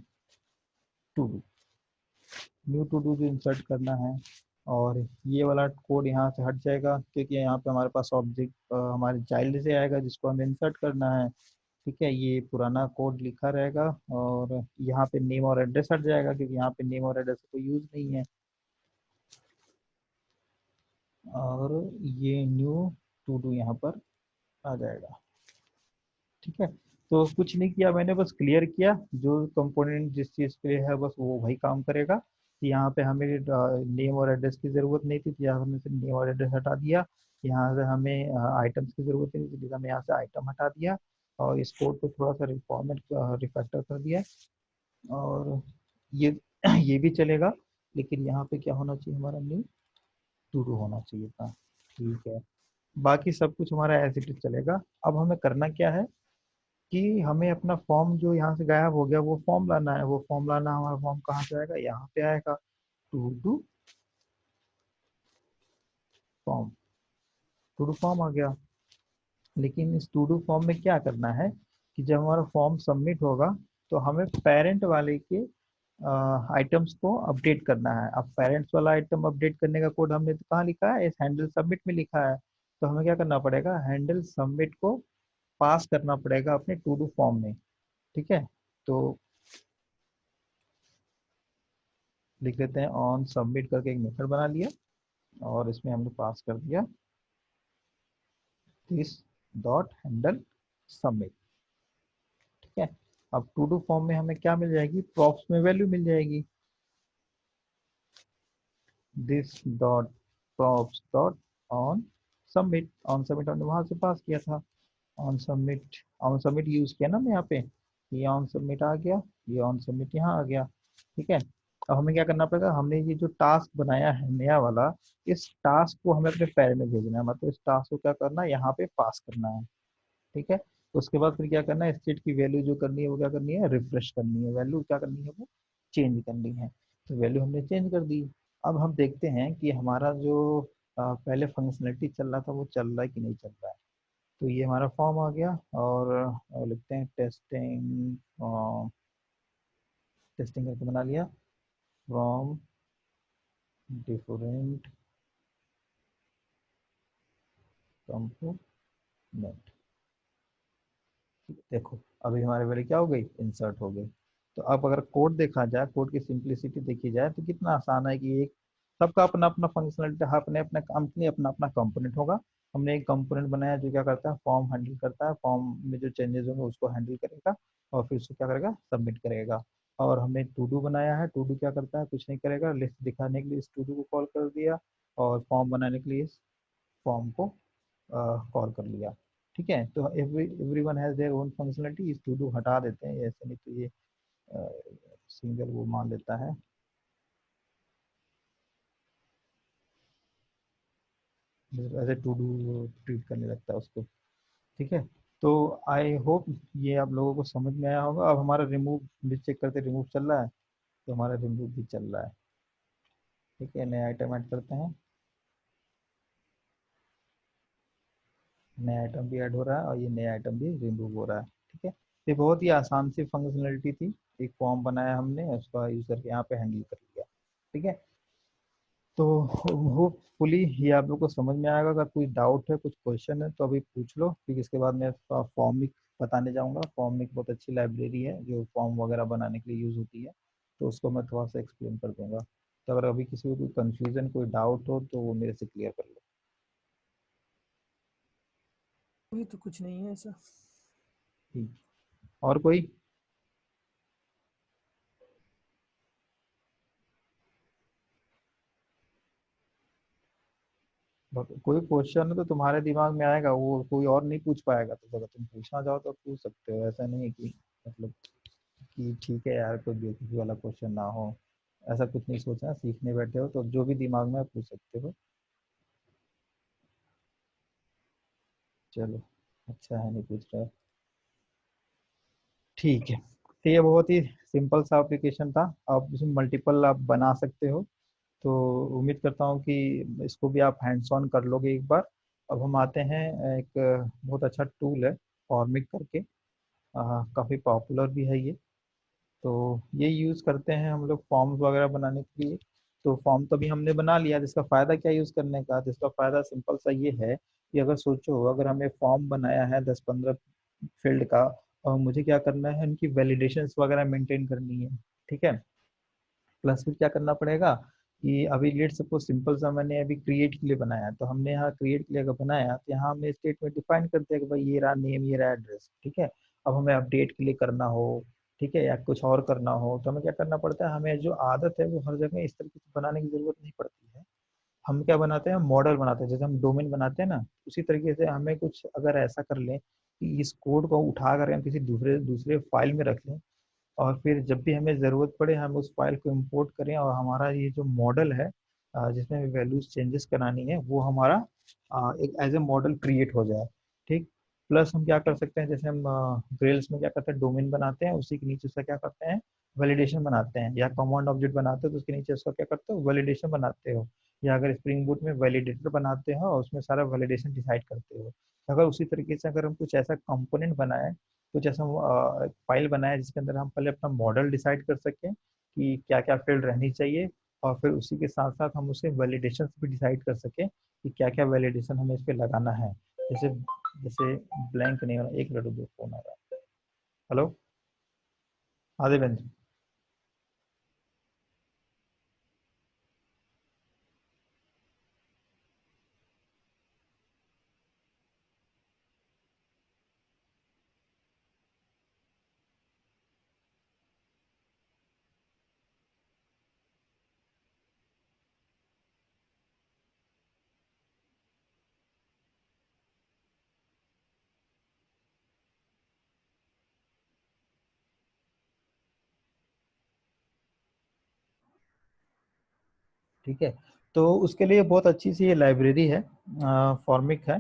to do, new to do जो इंसर्ट करना है। और ये वाला कोड यहाँ से हट जाएगा, क्योंकि यहाँ पे हमारे पास ऑब्जेक्ट हमारे चाइल्ड से आएगा जिसको हमें इंसर्ट करना है। ठीक है, ये पुराना कोड लिखा रहेगा, और यहाँ पे नेम और एड्रेस हट जाएगा, क्योंकि यहाँ पे नेम और एड्रेस का कोई यूज नहीं है। और ये न्यू टू डू यहाँ पर आ जाएगा। ठीक है, तो कुछ नहीं किया मैंने, बस क्लियर किया जो कंपोनेंट जिस चीज़ के लिए है बस वो वही काम करेगा। यहाँ पे हमें नेम और एड्रेस की ज़रूरत नहीं थी, तो यहाँ हमने सिर्फ नेम और एड्रेस हटा दिया। यहाँ से हमें आइटम्स की ज़रूरत नहीं थी, इसलिए हमने यहाँ से आइटम हटा दिया, और इस कोड को थोड़ा सा रिफॉर्मेट रिफैक्टर कर दिया। और ये ये भी चलेगा, लेकिन यहाँ पे क्या होना चाहिए, हमारा न्यू टू डू होना चाहिए था। ठीक है, बाकी सब कुछ हमारा एज इट इज चलेगा। अब हमें करना क्या है कि हमें अपना फॉर्म जो यहाँ से गायब हो गया वो फॉर्म लाना है। वो फॉर्म लाना, हमारा फॉर्म कहाँ से आएगा, यहाँ पे आएगा, टू डू फॉर्म आ गया। लेकिन इस टू डू फॉर्म में क्या करना है कि जब हमारा फॉर्म सबमिट होगा तो हमें पेरेंट वाले के आइटम्स को अपडेट करना है। अब पेरेंट्स वाला आइटम अपडेट करने का कोड हमने तो कहाँ लिखा है, इस हैंडल सबमिट में लिखा है। तो हमें क्या करना पड़ेगा, हैंडल सबमिट को पास करना पड़ेगा अपने टू डू फॉर्म में। ठीक है, तो लिख लेते हैं ऑन सबमिट करके एक मेथड बना लिया, और इसमें हमने पास कर दिया दिस डॉट हैंडल सबमिट। ठीक है, अब टू डू फॉर्म में हमें क्या मिल जाएगी, प्रॉप्स में वैल्यू मिल जाएगी, this dot props dot on submit. On submit हमने वहां से पास किया था, on submit, on submit use किया ना मैं यहाँ पे, ये ऑन सबमिट आ गया, ये ऑन सबमिट यहाँ आ गया। ठीक है, अब हमें क्या करना पड़ेगा, हमने ये जो टास्क बनाया है नया वाला, इस टास्क को हमें अपने पैर में भेजना है, मतलब इस टास्क को क्या करना है, यहाँ पे पास करना है। ठीक है। उसके बाद फिर क्या करना है, स्टेट की वैल्यू जो करनी है वो क्या करनी है, रिफ्रेश करनी है, वैल्यू क्या करनी है, वो चेंज करनी है। तो वैल्यू हमने चेंज कर दी। अब हम देखते हैं कि हमारा जो पहले फंक्शनलिटी चल रहा था वो चल रहा है कि नहीं चल रहा है। तो ये हमारा फॉर्म आ गया, और लिखते हैं टेस्टिंग, टेस्टिंग करके बना लिया, फ्रॉम डिफरेंट कंपोनेंट। देखो, अभी हमारे वाली क्या हो गई, इंसर्ट हो गई। तो अब अगर कोड देखा जाए, कोड की सिंप्लिसिटी देखी जाए, तो कितना आसान है कि एक सबका अपना अपना फंक्शनलिटी, अपने अपने काम के लिए अपना अपना कंपोनेंट होगा। हमने एक कंपोनेंट बनाया जो क्या करता है, फॉर्म हैंडल करता है, फॉर्म में जो चेंजेस होंगे उसको हैंडल करेगा, और फिर उसको क्या करेगा, सबमिट करेगा। और हमने टू डू बनाया है, टू डू क्या करता है, कुछ नहीं करेगा, लिस्ट दिखाने के लिए इस टू डू को कॉल कर दिया, और फॉर्म बनाने के लिए इस फॉर्म को कॉल कर लिया। ठीक है। तो everyone has their own functionality, इस टू डू हटा देते हैं, ऐसे नहीं तो ये सिंगल वो मान लेता है, ऐसे टू डू ट्रीट करने लगता है उसको। ठीक है। तो आई होप ये आप लोगों को समझ में आया होगा। अब हमारा रिमूव भी चेक करते, रिमूव चल रहा है, तो हमारा रिमूव भी चल रहा है। ठीक है, नया आइटम ऐड करते हैं, नया आइटम भी ऐड हो रहा है, और ये नया आइटम भी रिमूव हो रहा है। ठीक है। ये बहुत ही आसान सी फंक्शनलिटी थी, एक फॉर्म बनाया हमने, उसका यूज करके यहाँ पे हैंडल कर लिया। ठीक है। तो होपफुली ये आप लोग को समझ में आएगा। अगर कोई डाउट है, कुछ क्वेश्चन है, तो अभी पूछ लो, फिर इसके बाद मैं फॉर्मिक बताने जाऊंगा। फॉर्मिक बहुत अच्छी लाइब्रेरी है जो फॉर्म वगैरह बनाने के लिए यूज़ होती है, तो उसको मैं थोड़ा सा एक्सप्लेन कर दूंगा। तो अगर अभी किसी को कोई कंफ्यूजन, कोई डाउट हो, तो वो मेरे से क्लियर कर लो। अभी तो कुछ नहीं है ऐसा। ठीक। और कोई, कोई क्वेश्चन है तो तुम्हारे दिमाग में आएगा, वो कोई और नहीं पूछ पाएगा, तो अगर तुम पूछना चाहो तो पूछ सकते हो। ऐसा नहीं है कि मतलब कि ठीक है यार कोई बेवकूफ़ी वाला क्वेश्चन ना हो, ऐसा कुछ नहीं सोचना। सीखने बैठे हो तो जो भी दिमाग में है पूछ सकते हो। चलो, अच्छा है, नहीं पूछ रहे हो। ठीक है। तो ये बहुत ही सिंपल सा एप्लीकेशन था, आप इसमें मल्टीपल आप बना सकते हो। तो उम्मीद करता हूँ कि इसको भी आप हैंड्स ऑन कर लोगे एक बार। अब हम आते हैं, एक बहुत अच्छा टूल है फॉर्मिक करके, काफ़ी पॉपुलर भी है ये। तो ये यूज़ करते हैं हम लोग फॉर्म्स वगैरह बनाने के लिए। तो फॉर्म तो अभी हमने बना लिया, जिसका फ़ायदा क्या यूज़ करने का, जिसका फ़ायदा सिंपल सा ये है कि अगर सोचो, अगर हमें फॉर्म बनाया है 10-15 फील्ड का, और मुझे क्या करना है, उनकी वैलिडेशंस वगैरह मेंटेन करनी है। ठीक है। प्लस फिर क्या करना पड़ेगा कि अभी लेट सपोज सिंपल सा मैंने अभी क्रिएट के लिए बनाया, तो हमने यहाँ क्रिएट के लिए अगर बनाया, तो यहाँ हमने स्टेटमेंट डिफाइन कर दिया कि भाई ये रहा नेम, ये रहा एड्रेस। ठीक है। अब हमें अपडेट के लिए करना हो, ठीक है, या कुछ और करना हो, तो हमें क्या करना पड़ता है, हमें जो आदत है वो हर जगह इस तरीके से बनाने की जरूरत नहीं पड़ती है। हम क्या बनाते हैं, मॉडल बनाते हैं, जैसे हम डोमेन बनाते हैं ना, उसी तरीके से हमें कुछ अगर ऐसा कर लें कि इस कोड को उठा कर हम किसी दूसरे दूसरे फाइल में रख लें, और फिर जब भी हमें ज़रूरत पड़े हम उस फाइल को इंपोर्ट करें, और हमारा ये जो मॉडल है जिसमें वैल्यूज चेंजेस करानी है, वो हमारा एक एज ए मॉडल क्रिएट हो जाए। ठीक। प्लस हम क्या कर सकते हैं, जैसे हम ग्रेल्स में क्या करते हैं, डोमेन बनाते हैं, उसी के नीचे उसका क्या करते हैं, वैलिडेशन बनाते हैं, या कमांड ऑब्जेक्ट बनाते हो तो उसके नीचे उसका क्या करते हो, वैलिडेशन बनाते हो। या अगर स्प्रिंग बूट में वैलिडेटर बनाते हो, उसमें सारा वैलिडेशन डिसाइड करते हो। अगर उसी तरीके से अगर हम कुछ ऐसा कंपोनेंट बनाए, कुछ ऐसा फाइल बनाए जिसके अंदर हम पहले अपना मॉडल डिसाइड कर सकें कि क्या क्या फील्ड रहनी चाहिए, और फिर उसी के साथ साथ हम उसके वैलिडेशन भी डिसाइड कर सकें कि क्या क्या वैलिडेशन हमें इस पे लगाना है। जैसे जैसे ब्लैंक नहीं हो रहा, एक मिनट रुको, फोन आ रहा है। हेलो, हाँ देवेंद्र। ठीक है। तो उसके लिए बहुत अच्छी सी ये लाइब्रेरी है, फॉर्मिक है।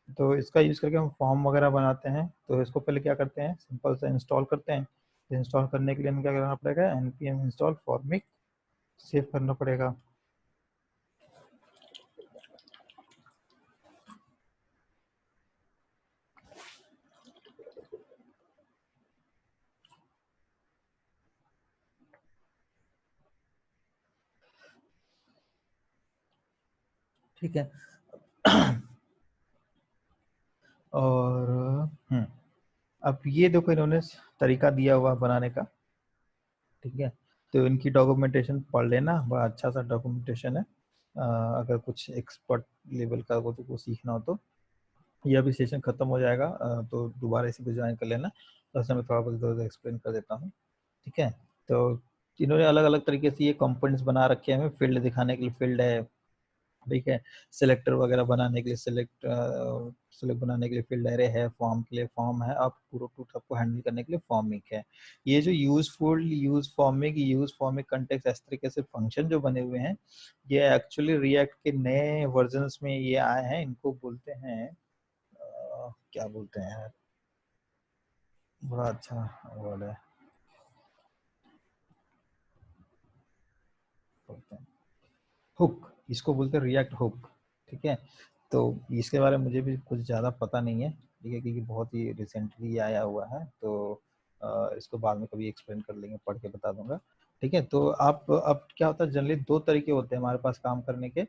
तो इसका यूज़ करके हम फॉर्म वगैरह बनाते हैं। तो इसको पहले क्या करते हैं, सिंपल से इंस्टॉल करते हैं। इंस्टॉल करने के लिए हमें क्या करना पड़ेगा, npm इंस्टॉल फॉर्मिक सेव करना पड़ेगा। ठीक है। और अब ये देखो इन्होंने तरीका दिया हुआ बनाने का। ठीक है। तो इनकी डॉक्यूमेंटेशन पढ़ लेना, बड़ा अच्छा सा डॉक्यूमेंटेशन है। अगर कुछ एक्सपर्ट लेवल का को सीखना हो तो ये अभी सेशन खत्म हो जाएगा, तो दोबारा इसी पे ज्वाइन कर लेना। बस मैं थोड़ा बहुत एक्सप्लेन कर देता हूँ। ठीक है। तो इन्होंने अलग अलग तरीके से ये कंपोनेंट्स बना रखे हैं, फील्ड दिखाने के लिए फील्ड है। ठीक है। सिलेक्टर वगैरह बनाने के लिए सिलेक्ट बनाने के लिए फील्ड एरे है, फॉर्म के लिए फॉर्म है, आप पूरा टू सबको हैंडल करने के लिए फॉर्मिक है। ये जो यूज फॉर्मिक कंटेक्स्ट इस तरीके से फंक्शन जो बने हुए हैं, ये एक्चुअली रिएक्ट के नए वर्जन्स में ये आए हैं। इनको बोलते हैं क्या बोलते हैं, बड़ा अच्छा वर्ड है, बोलते हैं हुक, इसको बोलते हैं रिएक्ट हुक। ठीक है। तो इसके बारे में मुझे भी कुछ ज़्यादा पता नहीं है, ठीक है, क्योंकि बहुत ही रिसेंटली आया हुआ है। तो इसको बाद में कभी एक्सप्लेन कर लेंगे, पढ़ के बता दूंगा। ठीक है। तो आप अब क्या होता है, जनरली दो तरीके होते हैं हमारे पास काम करने के।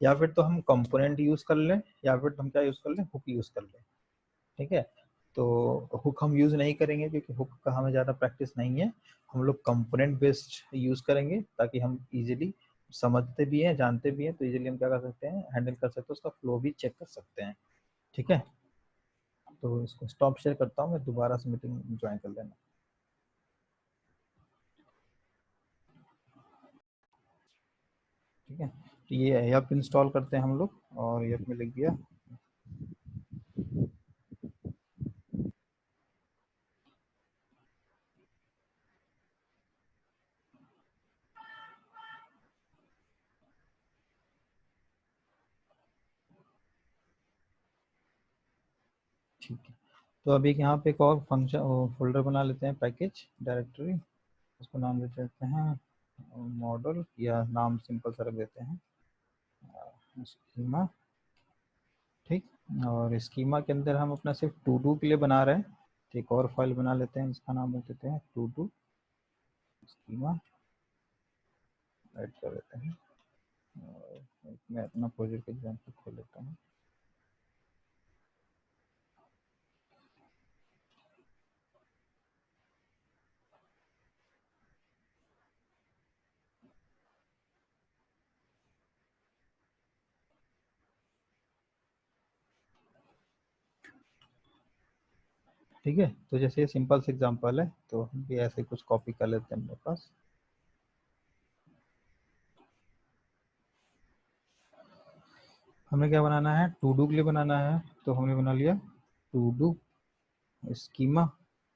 या फिर तो हम कंपोनेंट यूज़ कर लें, या फिर तो हम क्या यूज़ कर लें, हुक यूज़ कर लें। ठीक है। तो हुक हम यूज़ नहीं करेंगे क्योंकि हुक का हमें ज़्यादा प्रैक्टिस नहीं है। हम लोग कंपोनेंट बेस्ड यूज़ करेंगे ताकि हम इजीली समझते भी हैं, जानते भी हैं, तो इजीली हम क्या कर सकते हैं, हैंडल कर सकते हैं, उसका फ्लो भी चेक कर सकते हैं। ठीक है। तो इसको स्टॉप शेयर करता हूँ, मैं दोबारा से मीटिंग ज्वाइन कर लेना। ठीक है। तो ये ऐप इंस्टॉल करते हैं हम लोग, और ऐप में लिख दिया। ठीक है। तो अभी यहाँ पे एक और फंक्शन फोल्डर बना लेते हैं, पैकेज डायरेक्टरी। उसको नाम दे देते हैं मॉडल, या नाम सिंपल सा रख देते हैं स्कीमा। ठीक। और स्कीमा के अंदर हम अपना सिर्फ टू डू के लिए बना रहे हैं। तो एक और फाइल बना लेते हैं, इसका नाम रख देते हैं टू डू स्कीमा। ऐड कर देते हैं, और मैं अपना प्रोजेक्ट एग्जाम्पल खोल लेता हूँ। ठीक है। तो जैसे ये सिंपल से एग्जांपल है, तो हम भी ऐसे कुछ कॉपी कर लेते हैं अपने पास। हमें क्या बनाना है, टू डू के लिए बनाना है। तो हमने बना लिया टू डू स्कीमा।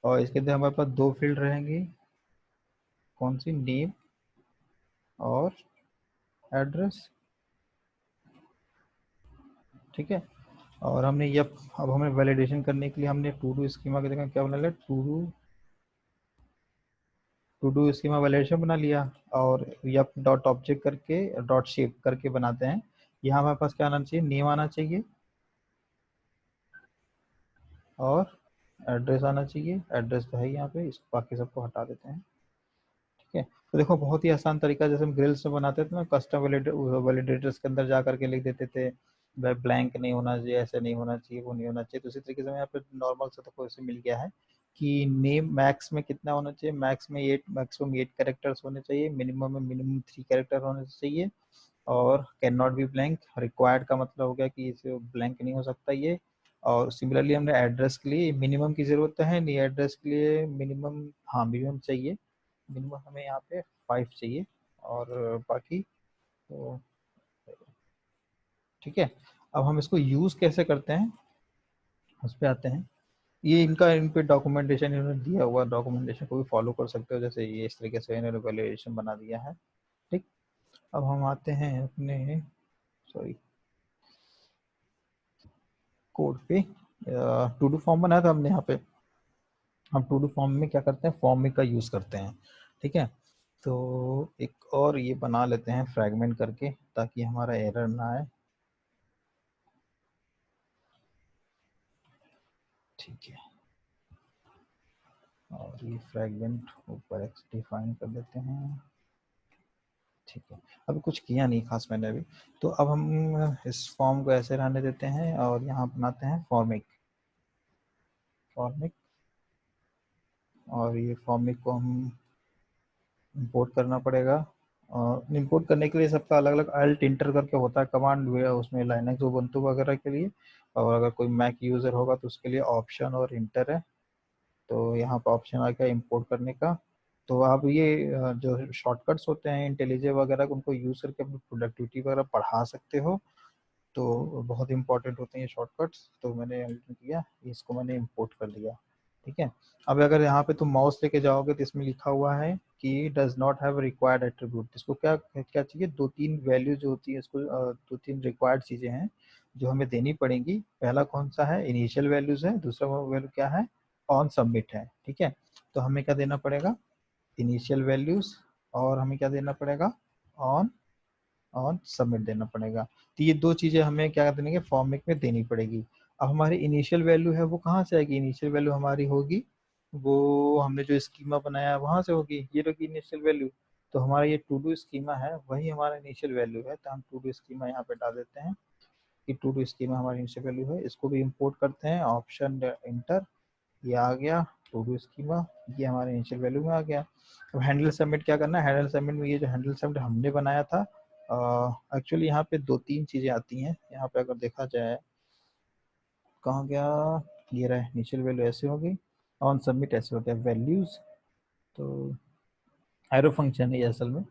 और इसके अंदर हमारे पास दो फील्ड रहेंगी, कौन सी, नेम और एड्रेस। ठीक है। और हमने ये अब हमें वैलिडेशन करने के लिए हमने टू डू स्कीमा की जगह क्या बना लिया, टू डू स्कीमा वैलिडेशन बना लिया। और यप डॉट ऑब्जेक्ट करके डॉट शेप करके बनाते हैं। यहाँ हमारे पास क्या आना चाहिए, नेम आना चाहिए, और एड्रेस आना चाहिए। एड्रेस तो है यहाँ पे, इसको बाकी सबको हटा देते हैं। ठीक है। तो देखो बहुत ही आसान तरीका, जैसे हम ग्रिल्स में बनाते थे ना, कस्टम वैलिडेटर्स के अंदर जा करके लिख देते थे भाई ब्लैंक नहीं होना चाहिए, ऐसे नहीं होना चाहिए, वो नहीं होना चाहिए। तो उसी तरीके से यहाँ पे नॉर्मल से तो कोई से मिल गया है कि नेम मैक्स में कितना होना चाहिए, मैक्स में 8, मैक्सिमम 8 कैरेक्टर्स होने चाहिए, मिनिमम में मिनिमम 3 कैरेक्टर होने चाहिए। और can not be blank, required का मतलब हो गया कि इसे ब्लैंक नहीं हो सकता ये। और सिमिलरली हमने एड्रेस के लिए मिनिमम की जरूरत है नहीं, एड्रेस के लिए मिनिमम, हाँ मिनिमम चाहिए। मिनिमम हमें यहाँ पे 5 चाहिए, और बाकी तो ठीक है। अब हम इसको यूज़ कैसे करते हैं उस पर आते हैं। ये इनका इन पे डॉक्यूमेंटेशन इन्होंने दिया हुआ, डॉक्यूमेंटेशन को भी फॉलो कर सकते हो, जैसे ये इस तरीके से इन्होंने वैल्यूएशन बना दिया है। ठीक। अब हम आते हैं अपने सॉरी कोड पे। टू डू फॉर्म बनाया था हमने यहाँ पे। हम टू डू फॉर्म में क्या करते हैं, फॉर्मिक का यूज़ करते हैं। ठीक है, तो एक और ये बना लेते हैं फ्रैगमेंट करके, ताकि हमारा एरर ना आए। ठीक है, और ये फ्रैगमेंट ऊपर एक्स डिफाइन कर देते हैं। ठीक है, अभी कुछ किया नहीं खास मैंने अभी। तो अब हम इस फॉर्म को ऐसे रहने देते हैं और यहाँ बनाते हैं फॉर्मिक। फॉर्मिक, और ये फॉर्मिक को हम इंपोर्ट करना पड़ेगा। और इंपोर्ट करने के लिए सबका अलग अलग अल्ट इंटर करके होता है कमांड, उसमें लाइनक्स उबुंटू वगैरह के लिए, और अगर कोई मैक यूज़र होगा तो उसके लिए ऑप्शन और इंटर है। तो यहाँ पर ऑप्शन आ गया इंपोर्ट करने का। तो आप ये जो शॉर्टकट्स होते हैं इंटेलिजे वगैरह, उनको यूज़ करके अपनी प्रोडक्टिविटी वगैरह बढ़ा सकते हो। तो बहुत इंपॉर्टेंट होते हैं ये शॉर्टकट्स। तो मैंने किया, इसको मैंने इंपोर्ट कर लिया। ठीक है, अब अगर यहाँ पे तुम माउस लेके जाओगे तो इसमें लिखा हुआ है कि does not have required attribute. इसको क्या क्या चाहिए, दो तीन वैल्यू जो होती है इसको, दो तीन रिक्वायर्ड चीज़ें हैं जो हमें देनी पड़ेंगी। पहला कौन सा है, इनिशियल वैल्यूज है। दूसरा वैल्यू क्या है, ऑन सबमिट है। ठीक है, तो हमें क्या देना पड़ेगा, इनिशियल वैल्यूज, और हमें क्या देना पड़ेगा, ऑन और सबमिट देना पड़ेगा। तो ये दो चीजें हमें क्या देंगे, फॉर्मेट में देनी पड़ेगी। अब हमारी इनिशियल वैल्यू है वो कहाँ से आएगी, इनिशियल वैल्यू हमारी होगी, वो हमने जो स्कीमा बनाया है वहां से होगी। ये रही इनिशियल वैल्यू। तो हमारा ये टू डू स्कीमा है, वही हमारा इनिशियल वैल्यू है। तो हम टू डू स्कीमा यहाँ पे डाल देते हैं कि टू डू स्कीमा हमारी इनिशियल वैल्यू है। इसको भी इम्पोर्ट करते हैं, ऑप्शन इंटर, ये आ गया टू डू स्कीमा, ये हमारे इनिशियल वैल्यू में आ गया। अब हैंडल सबमिट क्या करना है, हैंडल सबमिट में ये जो हैंडल सबमिट हमने बनाया था, एक्चुअली यहाँ पे दो तीन चीज़ें आती हैं। यहाँ पे अगर देखा जाए, कहाँ गया, ये रहा, इनिशियल वैल्यू ऐसे होगी, ऑन सबमिट ऐसे हो गया, वैल्यूज। तो एरो फंक्शन है ये असल में,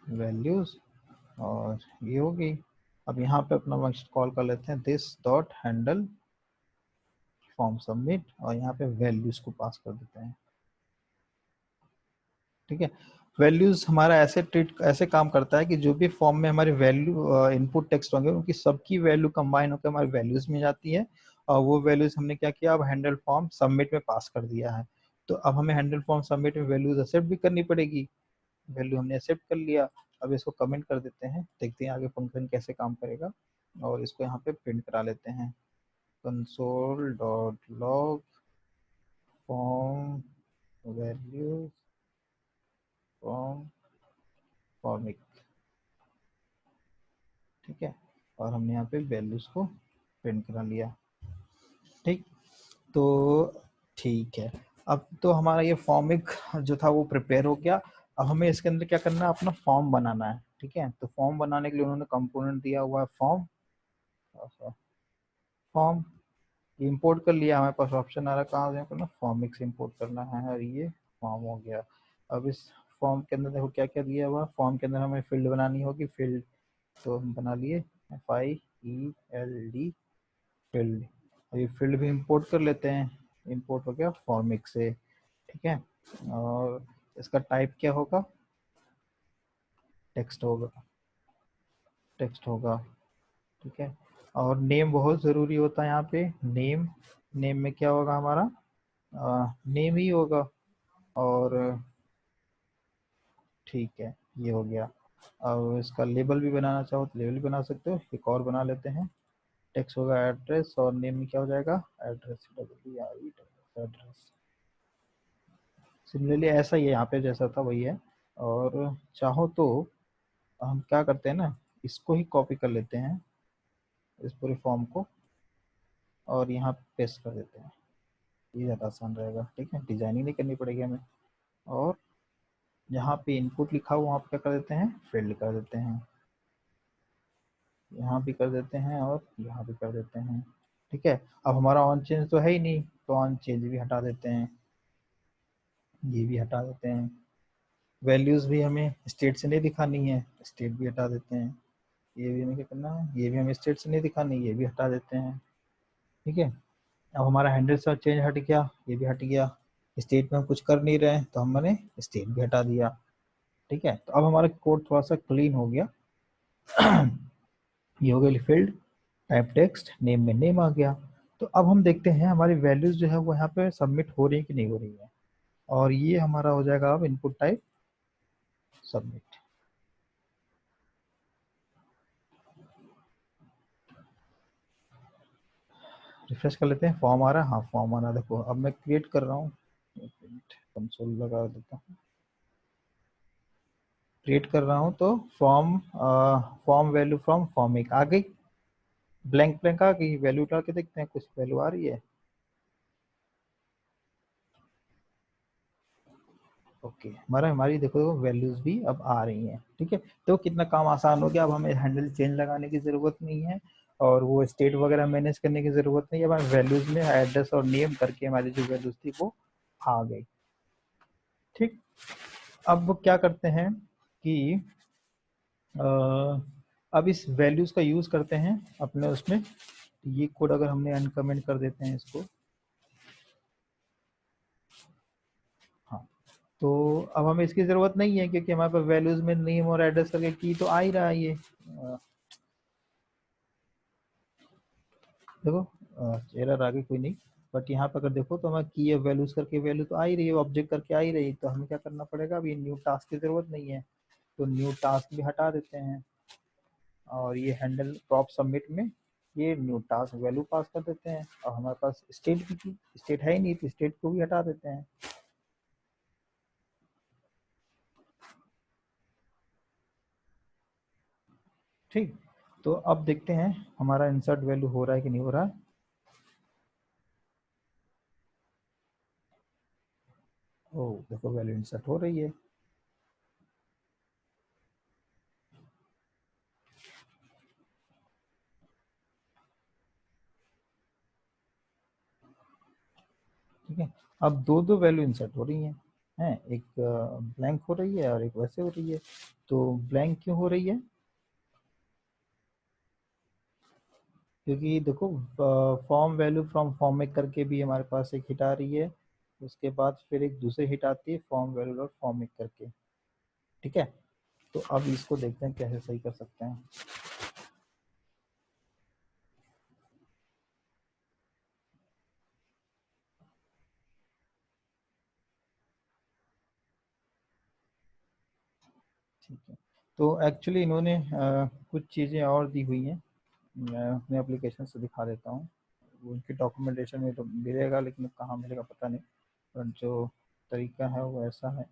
वैल्यूज, और ये होगी। अब यहाँ पे अपना फंक्शन कॉल कर लेते हैं, this dot handle form submit, और यहाँ पे वैल्यूज को पास कर देते हैं। ठीक है, वैल्यूज हमारा ऐसे ट्रीट, ऐसे काम करता है कि जो भी फॉर्म में हमारे वैल्यू इनपुट टेक्स्ट होंगे उनकी सबकी वैल्यू कंबाइन होकर हमारे वैल्यूज में जाती है। और वो वैल्यूज हमने क्या किया, अब हैंडल फॉर्म सबमिट में पास कर दिया है। तो अब हमें हैंडल फॉर्म सबमिट में वैल्यूज एक्सेप्ट भी करनी पड़ेगी। वैल्यू हमने एक्सेप्ट कर लिया। अब इसको कमेंट कर देते हैं, देखते हैं आगे फंक्शन कैसे काम करेगा। और इसको यहाँ पे प्रिंट करा लेते हैं, console dot log form values form formic. ठीक है, और हमने यहाँ पे वैल्यूज को प्रिंट करा लिया। ठीक, तो ठीक है, अब तो हमारा ये फॉर्मिक जो था वो प्रिपेयर हो गया। अब हमें इसके अंदर क्या करना है, अपना फॉर्म बनाना है। ठीक है, तो फॉर्म बनाने के लिए उन्होंने कंपोनेंट दिया हुआ है फॉर्म। फॉर्म इंपोर्ट कर लिया, हमारे पास ऑप्शन आ रहा है कहाँ से करना, फॉर्मिक से इंपोर्ट करना है, और ये फॉर्म हो गया। अब इस फॉर्म के अंदर देखो क्या क्या दिया हुआ, फॉर्म के अंदर हमें फील्ड बनानी होगी, फील्ड तो हम बना लिए, FIELD फील्ड। अब ये फील्ड भी इंपोर्ट कर लेते हैं, इंपोर्ट हो गया फॉर्मिक से। ठीक है, और इसका टाइप क्या होगा, टेक्स्ट होगा, टेक्स्ट होगा। ठीक है, और नेम बहुत ज़रूरी होता है यहाँ पे, नेम, नेम में क्या होगा हमारा, नेम ही होगा। और ठीक है, ये हो गया। अब इसका लेबल भी बनाना चाहो तो लेबल भी बना सकते हो, एक और बना लेते हैं, टेक्स्ट होगा एड्रेस, और नेम में क्या हो जाएगा, एड्रेस, एड्रेस। सिमिलरली ऐसा ही है यहाँ पे, जैसा था वही है। और चाहो तो हम क्या करते हैं ना, इसको ही कॉपी कर लेते हैं, इस पूरे फॉर्म को, और यहाँ पेस्ट कर देते हैं, ये ज़्यादा आसान रहेगा। ठीक है, डिजाइनिंग नहीं करनी पड़ेगी हमें। और जहाँ पे इनपुट लिखा हुआ वहाँ पे क्या कर देते हैं, फील्ड कर देते हैं, यहाँ भी कर देते हैं और यहाँ भी कर देते हैं। ठीक है, अब हमारा ऑन चेंज तो है ही नहीं, तो ऑन चेंज भी हटा देते हैं, ये भी हटा देते हैं। वैल्यूज भी हमें स्टेट से नहीं दिखानी है, स्टेट भी हटा देते हैं। ये भी हमें क्या करना है, ये भी हमें स्टेट से नहीं दिखानी, ये भी हटा देते हैं। ठीक है, अब हमारा हैंडल सा चेंज हट गया, ये भी हट गया। स्टेट में हम कुछ कर नहीं रहे हैं तो हमने स्टेट भी हटा दिया। ठीक है, तो अब हमारा कोड थोड़ा सा क्लीन हो गया। ये हो गया फील्ड, टाइप टेक्स्ट, नेम में नेम आ गया। तो अब हम देखते हैं हमारी वैल्यूज जो है वो यहाँ पे सबमिट हो रही है कि नहीं हो रही है, और ये हमारा हो जाएगा अब इनपुट टाइप सबमिट। रिफ्रेश कर लेते हैं, फॉर्म आ रहा है, हाँ फॉर्म आ रहा है। देखो अब मैं क्रिएट कर रहा हूँ, कंसोल लगा देता हूँ, क्रिएट कर रहा हूँ तो form form value from form एक आ गई, ब्लैंक ब्लैंक आ गई। वैल्यू उठा के देखते हैं कुछ वैल्यू आ रही है। ओके, हमारी देखो वैल्यूज भी अब आ रही हैं। ठीक है, तो कितना काम आसान हो गया। अब हमें हैंडल चेंज लगाने की ज़रूरत नहीं है, और वो स्टेट वगैरह मैनेज करने की ज़रूरत नहीं है। अब वैल्यूज में एड्रेस और नेम करके हमारी जो वैल्यूज थी वो आ गई। ठीक, अब क्या करते हैं कि अ, अब इस वैल्यूज का यूज़ करते हैं अपने उसमें। ये कोड अगर हमने अनकमेंट कर देते हैं इसको, हाँ, तो अब हमें इसकी ज़रूरत नहीं है क्योंकि हमारे पास वैल्यूज में नेम और एड्रेस करके की तो आ ही रहा है ये। देखो एरर आ गई, कोई नहीं। बट यहाँ पर अगर देखो तो हमें की वैल्यूज करके वैल्यू तो आ ही रही है, ऑब्जेक्ट करके आ ही रही है। तो हमें क्या करना पड़ेगा, अभी न्यू टास्क की ज़रूरत नहीं है, तो न्यू टास्क भी हटा देते हैं। और ये हैंडल प्रॉप सबमिट में ये न्यू टास्क वैल्यू पास कर देते हैं। और हमारे पास स्टेट भी थी, स्टेट है ही नहीं तो स्टेट को भी हटा देते हैं। ठीक, तो अब देखते हैं हमारा इंसर्ट वैल्यू हो रहा है कि नहीं हो रहा है। ओ देखो वैल्यू इंसर्ट हो रही है। ठीक है, अब दो दो वैल्यू इंसर्ट हो रही हैं एक ब्लैंक हो रही है और एक वैसे हो रही है। तो ब्लैंक क्यों हो रही है, क्योंकि देखो फॉर्म वैल्यू फ्रॉम फॉर्म में करके भी हमारे पास एक हिट आ रही है, उसके बाद फिर एक दूसरी हिट आती है फॉर्म वैल्यू डॉट फॉर्म में करके। ठीक है, तो अब इसको देखते हैं कैसे सही कर सकते हैं। ठीक है, तो एक्चुअली इन्होंने कुछ चीज़ें और दी हुई हैं, मैं अपने एप्लीकेशन से दिखा देता हूँ। वो उनकी डॉक्यूमेंटेशन में तो मिलेगा, लेकिन कहाँ मिलेगा पता नहीं। पर जो तरीका है वो ऐसा है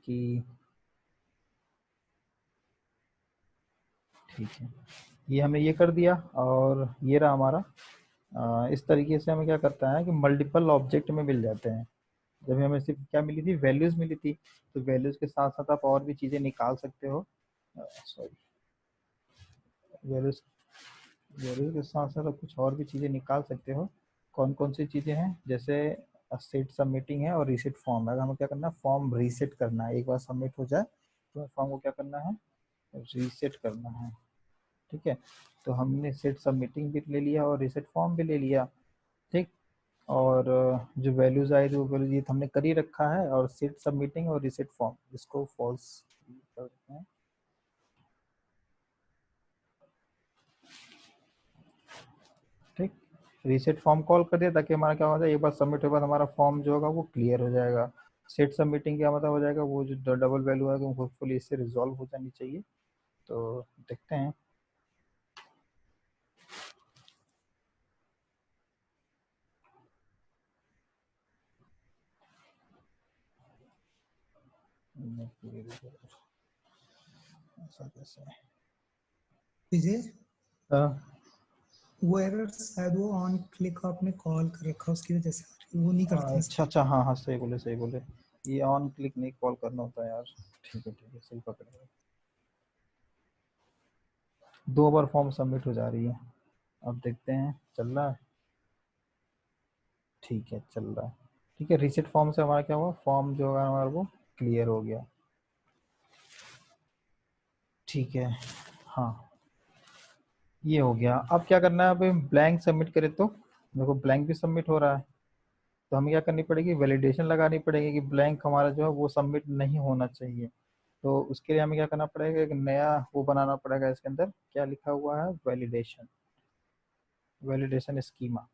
कि, ठीक है, ये हमने ये कर दिया और ये रहा हमारा। इस तरीके से हमें क्या करता है कि मल्टीपल ऑब्जेक्ट में मिल जाते हैं। जब हमें सिर्फ क्या मिली थी, वैल्यूज मिली थी, तो वैल्यूज के साथ साथ आप और भी चीज़ें निकाल सकते हो। सॉरी, वैल्यूज वैल्यूज के साथ साथ आप कुछ और भी चीज़ें निकाल सकते हो। कौन कौन सी चीज़ें हैं, जैसे सेट सबमिटिंग है और रीसेट फॉर्म है। अगर हमें क्या करना है, फॉर्म रीसेट करना है, एक बार सबमिट हो जाए तो फॉर्म को क्या करना है, रीसेट करना है। ठीक है, तो हमने सेट सबमिटिंग भी ले लिया और रीसेट फॉर्म भी ले लिया। ठीक, और जो वैल्यूज आई थी वो वैल्यूज ये तो हमने कर ही रखा है, और सेट सबमिटिंग और रीसेट फॉर्म इसको फॉल्स करते हैं। ठीक, रीसेट फॉर्म कॉल कर दिया ताकि हमारा क्या हो जाए, एक बार सबमिट होगा तो हमारा फॉर्म जो होगा वो क्लियर हो जाएगा। सेट सबमिटिंग क्या मतलब हो जाएगा, वो जो डबल वैल्यू है वो होपफुली इससे रिजॉल्व हो जानी चाहिए। तो देखते हैं। ऐसा कैसे है? विजय, हाँ, वो एरर शायद वो ऑन क्लिक आपने कॉल कर रखा उसकी वजह से आ रही है, वो नहीं करते हैं अच्छा अच्छा, हाँ हाँ, सही बोले सही बोले, ये ऑन क्लिक नहीं कॉल करना होता है यार। ठीक है सही पकड़ गए। दो बार फॉर्म सबमिट हो जा रही है। अब देखते हैं चल रहा है। ठीक है चल रहा है। ठीक है, रीसेट फॉर्म से हमारा क्या हुआ, फॉर्म जो है हमारा वो क्लियर हो गया। ठीक है, हाँ, ये हो गया। अब क्या करना है, अब ब्लैंक सबमिट करें तो देखो ब्लैंक भी सबमिट हो रहा है। तो हमें क्या करनी पड़ेगी, वैलिडेशन लगानी पड़ेगी कि ब्लैंक हमारा जो है वो सबमिट नहीं होना चाहिए। तो उसके लिए हमें क्या करना पड़ेगा, एक नया वो बनाना पड़ेगा, इसके अंदर क्या लिखा हुआ है, वैलिडेशन, वैलिडेशन स्कीमा।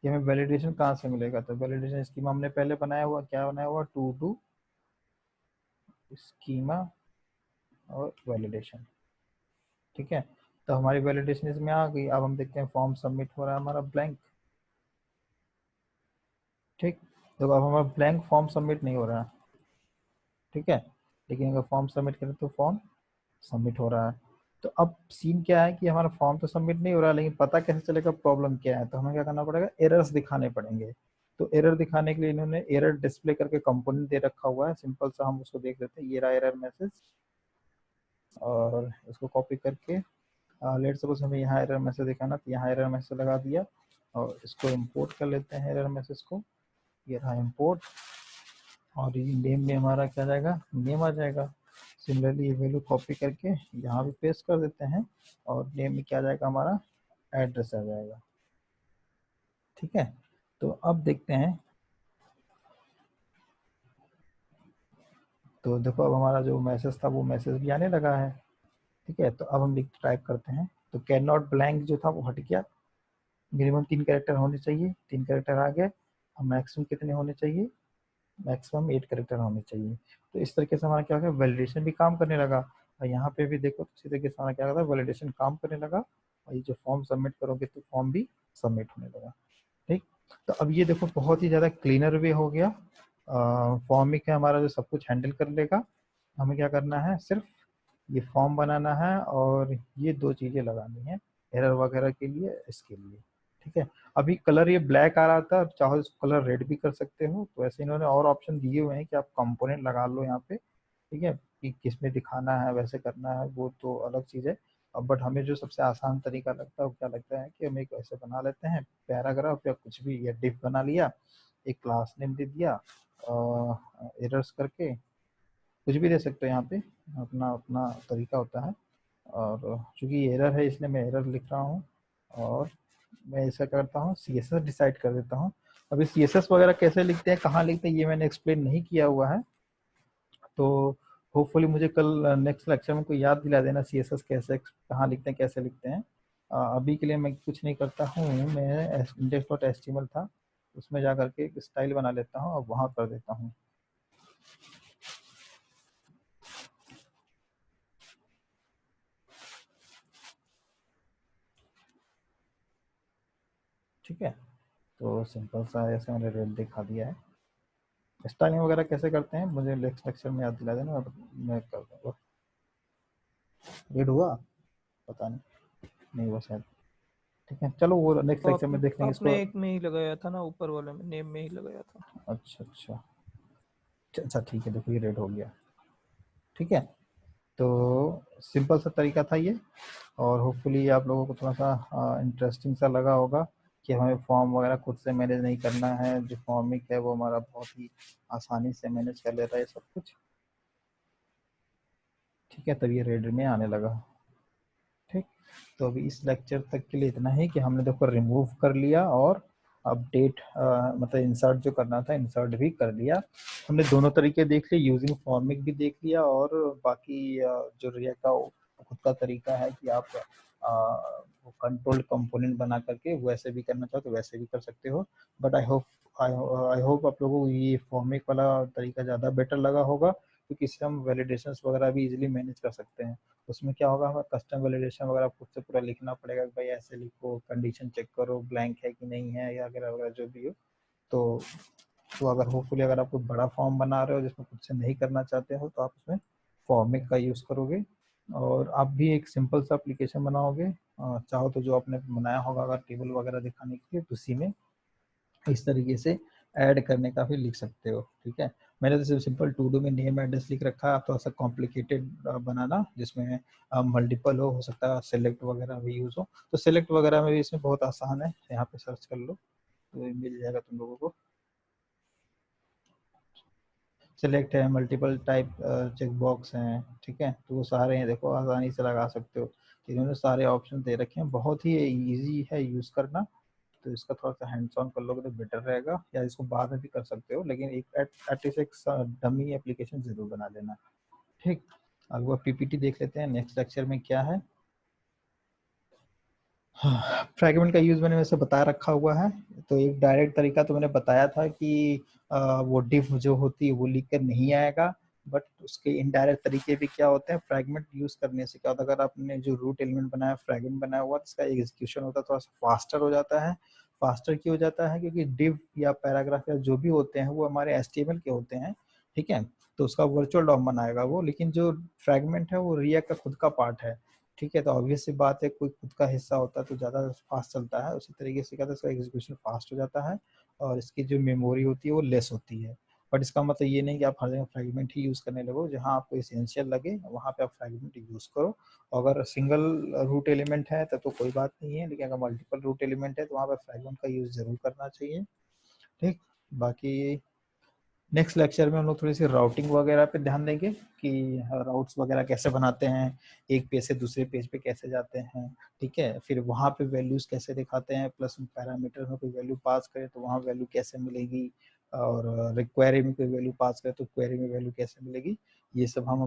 ये हमें वैलिडेशन कहाँ से मिलेगा, तो वैलिडेशन स्कीमा हमने पहले बनाया हुआ, क्या बनाया हुआ, टू डू स्कीमा और वैलिडेशन। ठीक है, तो हमारी वैलिडेशन इसमें आ गई। अब हम देखते हैं फॉर्म सबमिट हो रहा है हमारा ब्लैंक। ठीक, तो अब हमारा ब्लैंक फॉर्म सबमिट नहीं हो रहा है। ठीक है, लेकिन अगर फॉर्म सबमिट करें तो फॉर्म सबमिट हो रहा है। तो अब सीन क्या है कि हमारा फॉर्म तो सबमिट नहीं हो रहा है, लेकिन पता कैसे चलेगा प्रॉब्लम क्या है, तो हमें क्या करना पड़ेगा, एरर्स दिखाने पड़ेंगे। तो एरर दिखाने के लिए इन्होंने एरर डिस्प्ले करके कंपोनेंट दे रखा हुआ है, सिंपल सा हम उसको देख लेते हैं। ये रहा एरर मैसेज, और इसको कॉपी करके लेट सपोज हमें यहाँ एरर मैसेज दिखाना, तो यहाँ एरर मैसेज लगा दिया, और इसको इंपोर्ट कर लेते हैं एरर मैसेज को। ये रहा इंपोर्ट, और ये नेम में हमारा क्या जाएगा, नेम आ जाएगा। सिमिलरली ये वैल्यू कॉपी करके यहाँ भी पेस्ट कर देते हैं, और नेम में क्या जाएगा, हमारा एड्रेस आ जाएगा। ठीक है, तो अब देखते हैं, तो देखो अब हमारा जो मैसेज था वो मैसेज भी आने लगा है। ठीक है, तो अब हम लिख टाइप करते हैं, तो कैन नॉट ब्लैंक जो था वो हट गया। मिनिमम 3 कैरेक्टर होने चाहिए, 3 कैरेक्टर आ गए। अब मैक्सिमम कितने होने चाहिए, मैक्सिमम 8 कैरेक्टर होने चाहिए। तो इस तरीके से हमारा क्या होगा, वैलिडेशन भी काम करने लगा। और यहाँ पे भी देखो तो इसी तरीके से हमारा क्या होता है, वैलिडेशन काम करने लगा, और ये जो फॉर्म सबमिट करोगे तो फॉर्म भी सबमिट होने लगा। ठीक, तो अब ये देखो बहुत ही ज़्यादा क्लीनर वे हो गया। फॉर्मिक है हमारा जो सब कुछ हैंडल कर लेगा। हमें क्या करना है, सिर्फ ये फॉर्म बनाना है, और ये 2 चीज़ें लगानी है एरर वगैरह के लिए, इसके लिए। ठीक है, अभी कलर ये ब्लैक आ रहा था, चाहो इसको कलर रेड भी कर सकते हो। तो ऐसे इन्होंने और ऑप्शन दिए हुए हैं कि आप कंपोनेंट लगा लो यहाँ पे। ठीक है, कि किस में दिखाना है, वैसे करना है, वो तो अलग चीज़ है। अब बट हमें जो सबसे आसान तरीका लगता है वो क्या लगता है कि हम एक ऐसे बना लेते हैं पैराग्राफ या कुछ भी, या डिफ बना लिया, एक क्लास नेम दे दिया, एरर्स करके, कुछ भी दे सकते हो यहाँ पे, अपना अपना तरीका होता है। और चूंकि एरर है इसलिए मैं एरर लिख रहा हूँ, और मैं ऐसा करता हूँ सी एस एस डिसाइड कर देता हूँ। अभी सी एस एस वगैरह कैसे लिखते हैं, कहाँ लिखते हैं, ये मैंने एक्सप्लेन नहीं किया हुआ है। तो होपफुली मुझे कल नेक्स्ट लेक्चर में कोई याद दिला देना सी एस एस कैसे कहाँ लिखते हैं, कैसे लिखते हैं। अभी के लिए मैं कुछ नहीं करता हूँ, मैं index dot H T M L था, उसमें जा करके एक स्टाइल बना लेता हूँ और वहाँ कर देता हूँ। ठीक है, तो सिंपल सा ऐसे मैंने रेट दिखा दिया है। स्टाइलिंग वगैरह कैसे करते हैं मुझे नेक्स्ट लेक्चर में याद दिला देना, मैं कर दूँगा। रीड हुआ, पता नहीं, नहीं हुआ शायद। ठीक है, चलो वो नेक्स्ट तो लेक्चर में देख लेंगे इसको। आपने एक में ही लगाया था ना, ऊपर वाले में नेम में ही लगाया था। अच्छा अच्छा अच्छा, ठीक है, देखो ये रेड हो गया। ठीक है, तो सिंपल सा तरीका था ये, और होपफुली आप लोगों को थोड़ा सा इंटरेस्टिंग सा लगा होगा कि हमें फॉर्म वगैरह खुद से मैनेज नहीं करना है। जो फॉर्मिक है वो हमारा बहुत ही आसानी से मैनेज कर लेता है सब कुछ। ठीक है, तब ये रेड में आने लगा। ठीक, तो अभी इस लेक्चर तक के लिए इतना ही कि हमने देखो रिमूव कर लिया, और अपडेट मतलब इंसर्ट जो करना था इंसर्ट भी कर लिया। हमने दोनों तरीके देख लिए, यूजिंग फॉर्मिक भी देख लिया, और बाकी जो रिएक्ट का खुद का तरीका है कि आप कंट्रोल्ड कंपोनेंट बना करके वैसे भी करना चाहो तो वैसे भी कर सकते हो। बट आई होप आप लोगों को ये फॉर्मिक वाला तरीका ज़्यादा बेटर लगा होगा, क्योंकि इससे हम वैलिडेशन वगैरह भी इजीली मैनेज कर सकते हैं। उसमें क्या होगा, हमें कस्टम वैलिडेशन वगैरह खुद से पूरा लिखना पड़ेगा कि भाई ऐसे लिखो, कंडीशन चेक करो ब्लैंक है कि नहीं है, या वगैरह वगैरह जो भी हो। तो अगर होपफुली अगर आप कोई बड़ा फॉर्म बना रहे हो जिसमें खुद से नहीं करना चाहते हो, तो आप उसमें फॉर्मिक का यूज़ करोगे, और आप भी एक सिंपल सा एप्लीकेशन बनाओगे। चाहो तो जो आपने बनाया होगा अगर टेबल वगैरह दिखाने के लिए, तो उसी में इस तरीके से ऐड करने का भी लिख सकते हो। ठीक है, मैंने तो सिर्फ सिंपल टू डू में नेम एड्रेस लिख रखा है। आप थोड़ा सा कॉम्प्लिकेटेड बनाना जिसमें मल्टीपल हो सकता है सेलेक्ट वगैरह भी यूज़ हो, तो सेलेक्ट वगैरह में भी इसमें बहुत आसान है, यहाँ पे सर्च कर लो तो मिल जाएगा तुम लोगों को। सेलेक्ट है, मल्टीपल टाइप चेक बॉक्स हैं। ठीक है, तो वो सारे हैं, देखो आसानी से लगा सकते हो। इन्होंने सारे ऑप्शन दे रखे हैं, बहुत ही इजी है यूज़ करना। तो इसका थोड़ा सा हैंड्स ऑन कर लोगे तो बेटर रहेगा, या इसको बाद में भी कर सकते हो, लेकिन एक एटलीस्ट एक डमी एप्लीकेशन जरूर बना लेना। ठीक, अब वो पीपीटी देख लेते हैं नेक्स्ट लेक्चर में क्या है। हाँ, फ्रैगमेंट का यूज मैंने वैसे बता रखा हुआ है। तो एक डायरेक्ट तरीका तो मैंने बताया था कि वो डिफ जो होती है वो लिख कर नहीं आएगा, बट उसके इनडायरेक्ट तरीके भी क्या होते हैं, फ्रैगमेंट यूज करने से क्या होता है, अगर आपने जो रूट एलिमेंट बनाया, फ्रैगमेंट बनाया हुआ, तो इसका एग्जीक्यूशन होता है थोड़ा सा फास्टर हो जाता है। फास्टर क्यों हो जाता है, क्योंकि डिव या पैराग्राफ या जो भी होते हैं वो हमारे एचटीएमएल के होते हैं, ठीक है, तो उसका वर्चुअल डॉम बनाएगा वो, लेकिन जो फ्रैगमेंट है वो रिएक्ट का खुद का पार्ट है, ठीक है, तो ऑब्वियस सी बात है, कोई खुद का हिस्सा होता है तो ज़्यादा फास्ट चलता है, उसी तरीके से क्या होता है, इसका एग्जीक्यूशन फास्ट हो जाता है और इसकी जो मेमोरी होती है वो लेस होती है। बट इसका मतलब ये नहीं कि आप हर जगह फ्रैगमेंट ही यूज़ करने लगो, जहाँ आपको एसेंशियल लगे वहाँ पे आप फ्रैगमेंट यूज़ करो। अगर सिंगल रूट एलिमेंट है तब तो कोई बात नहीं है, लेकिन अगर मल्टीपल रूट एलिमेंट है तो वहाँ पर फ्रैगमेंट का यूज़ जरूर करना चाहिए। ठीक, बाकी नेक्स्ट लेक्चर में हम लोग थोड़ी सी राउटिंग वगैरह पे ध्यान देंगे कि राउट्स वगैरह कैसे बनाते हैं, एक पेज से दूसरे पेज पे कैसे जाते हैं, ठीक है, फिर वहाँ पे वैल्यूज कैसे दिखाते हैं, प्लस पैरामीटर में कोई वैल्यू पास करें तो वहाँ वैल्यू कैसे मिलेगी, और क्वेरी में कोई वैल्यू पास करें तो क्वेरी में वैल्यू कैसे मिलेगी, ये सब हम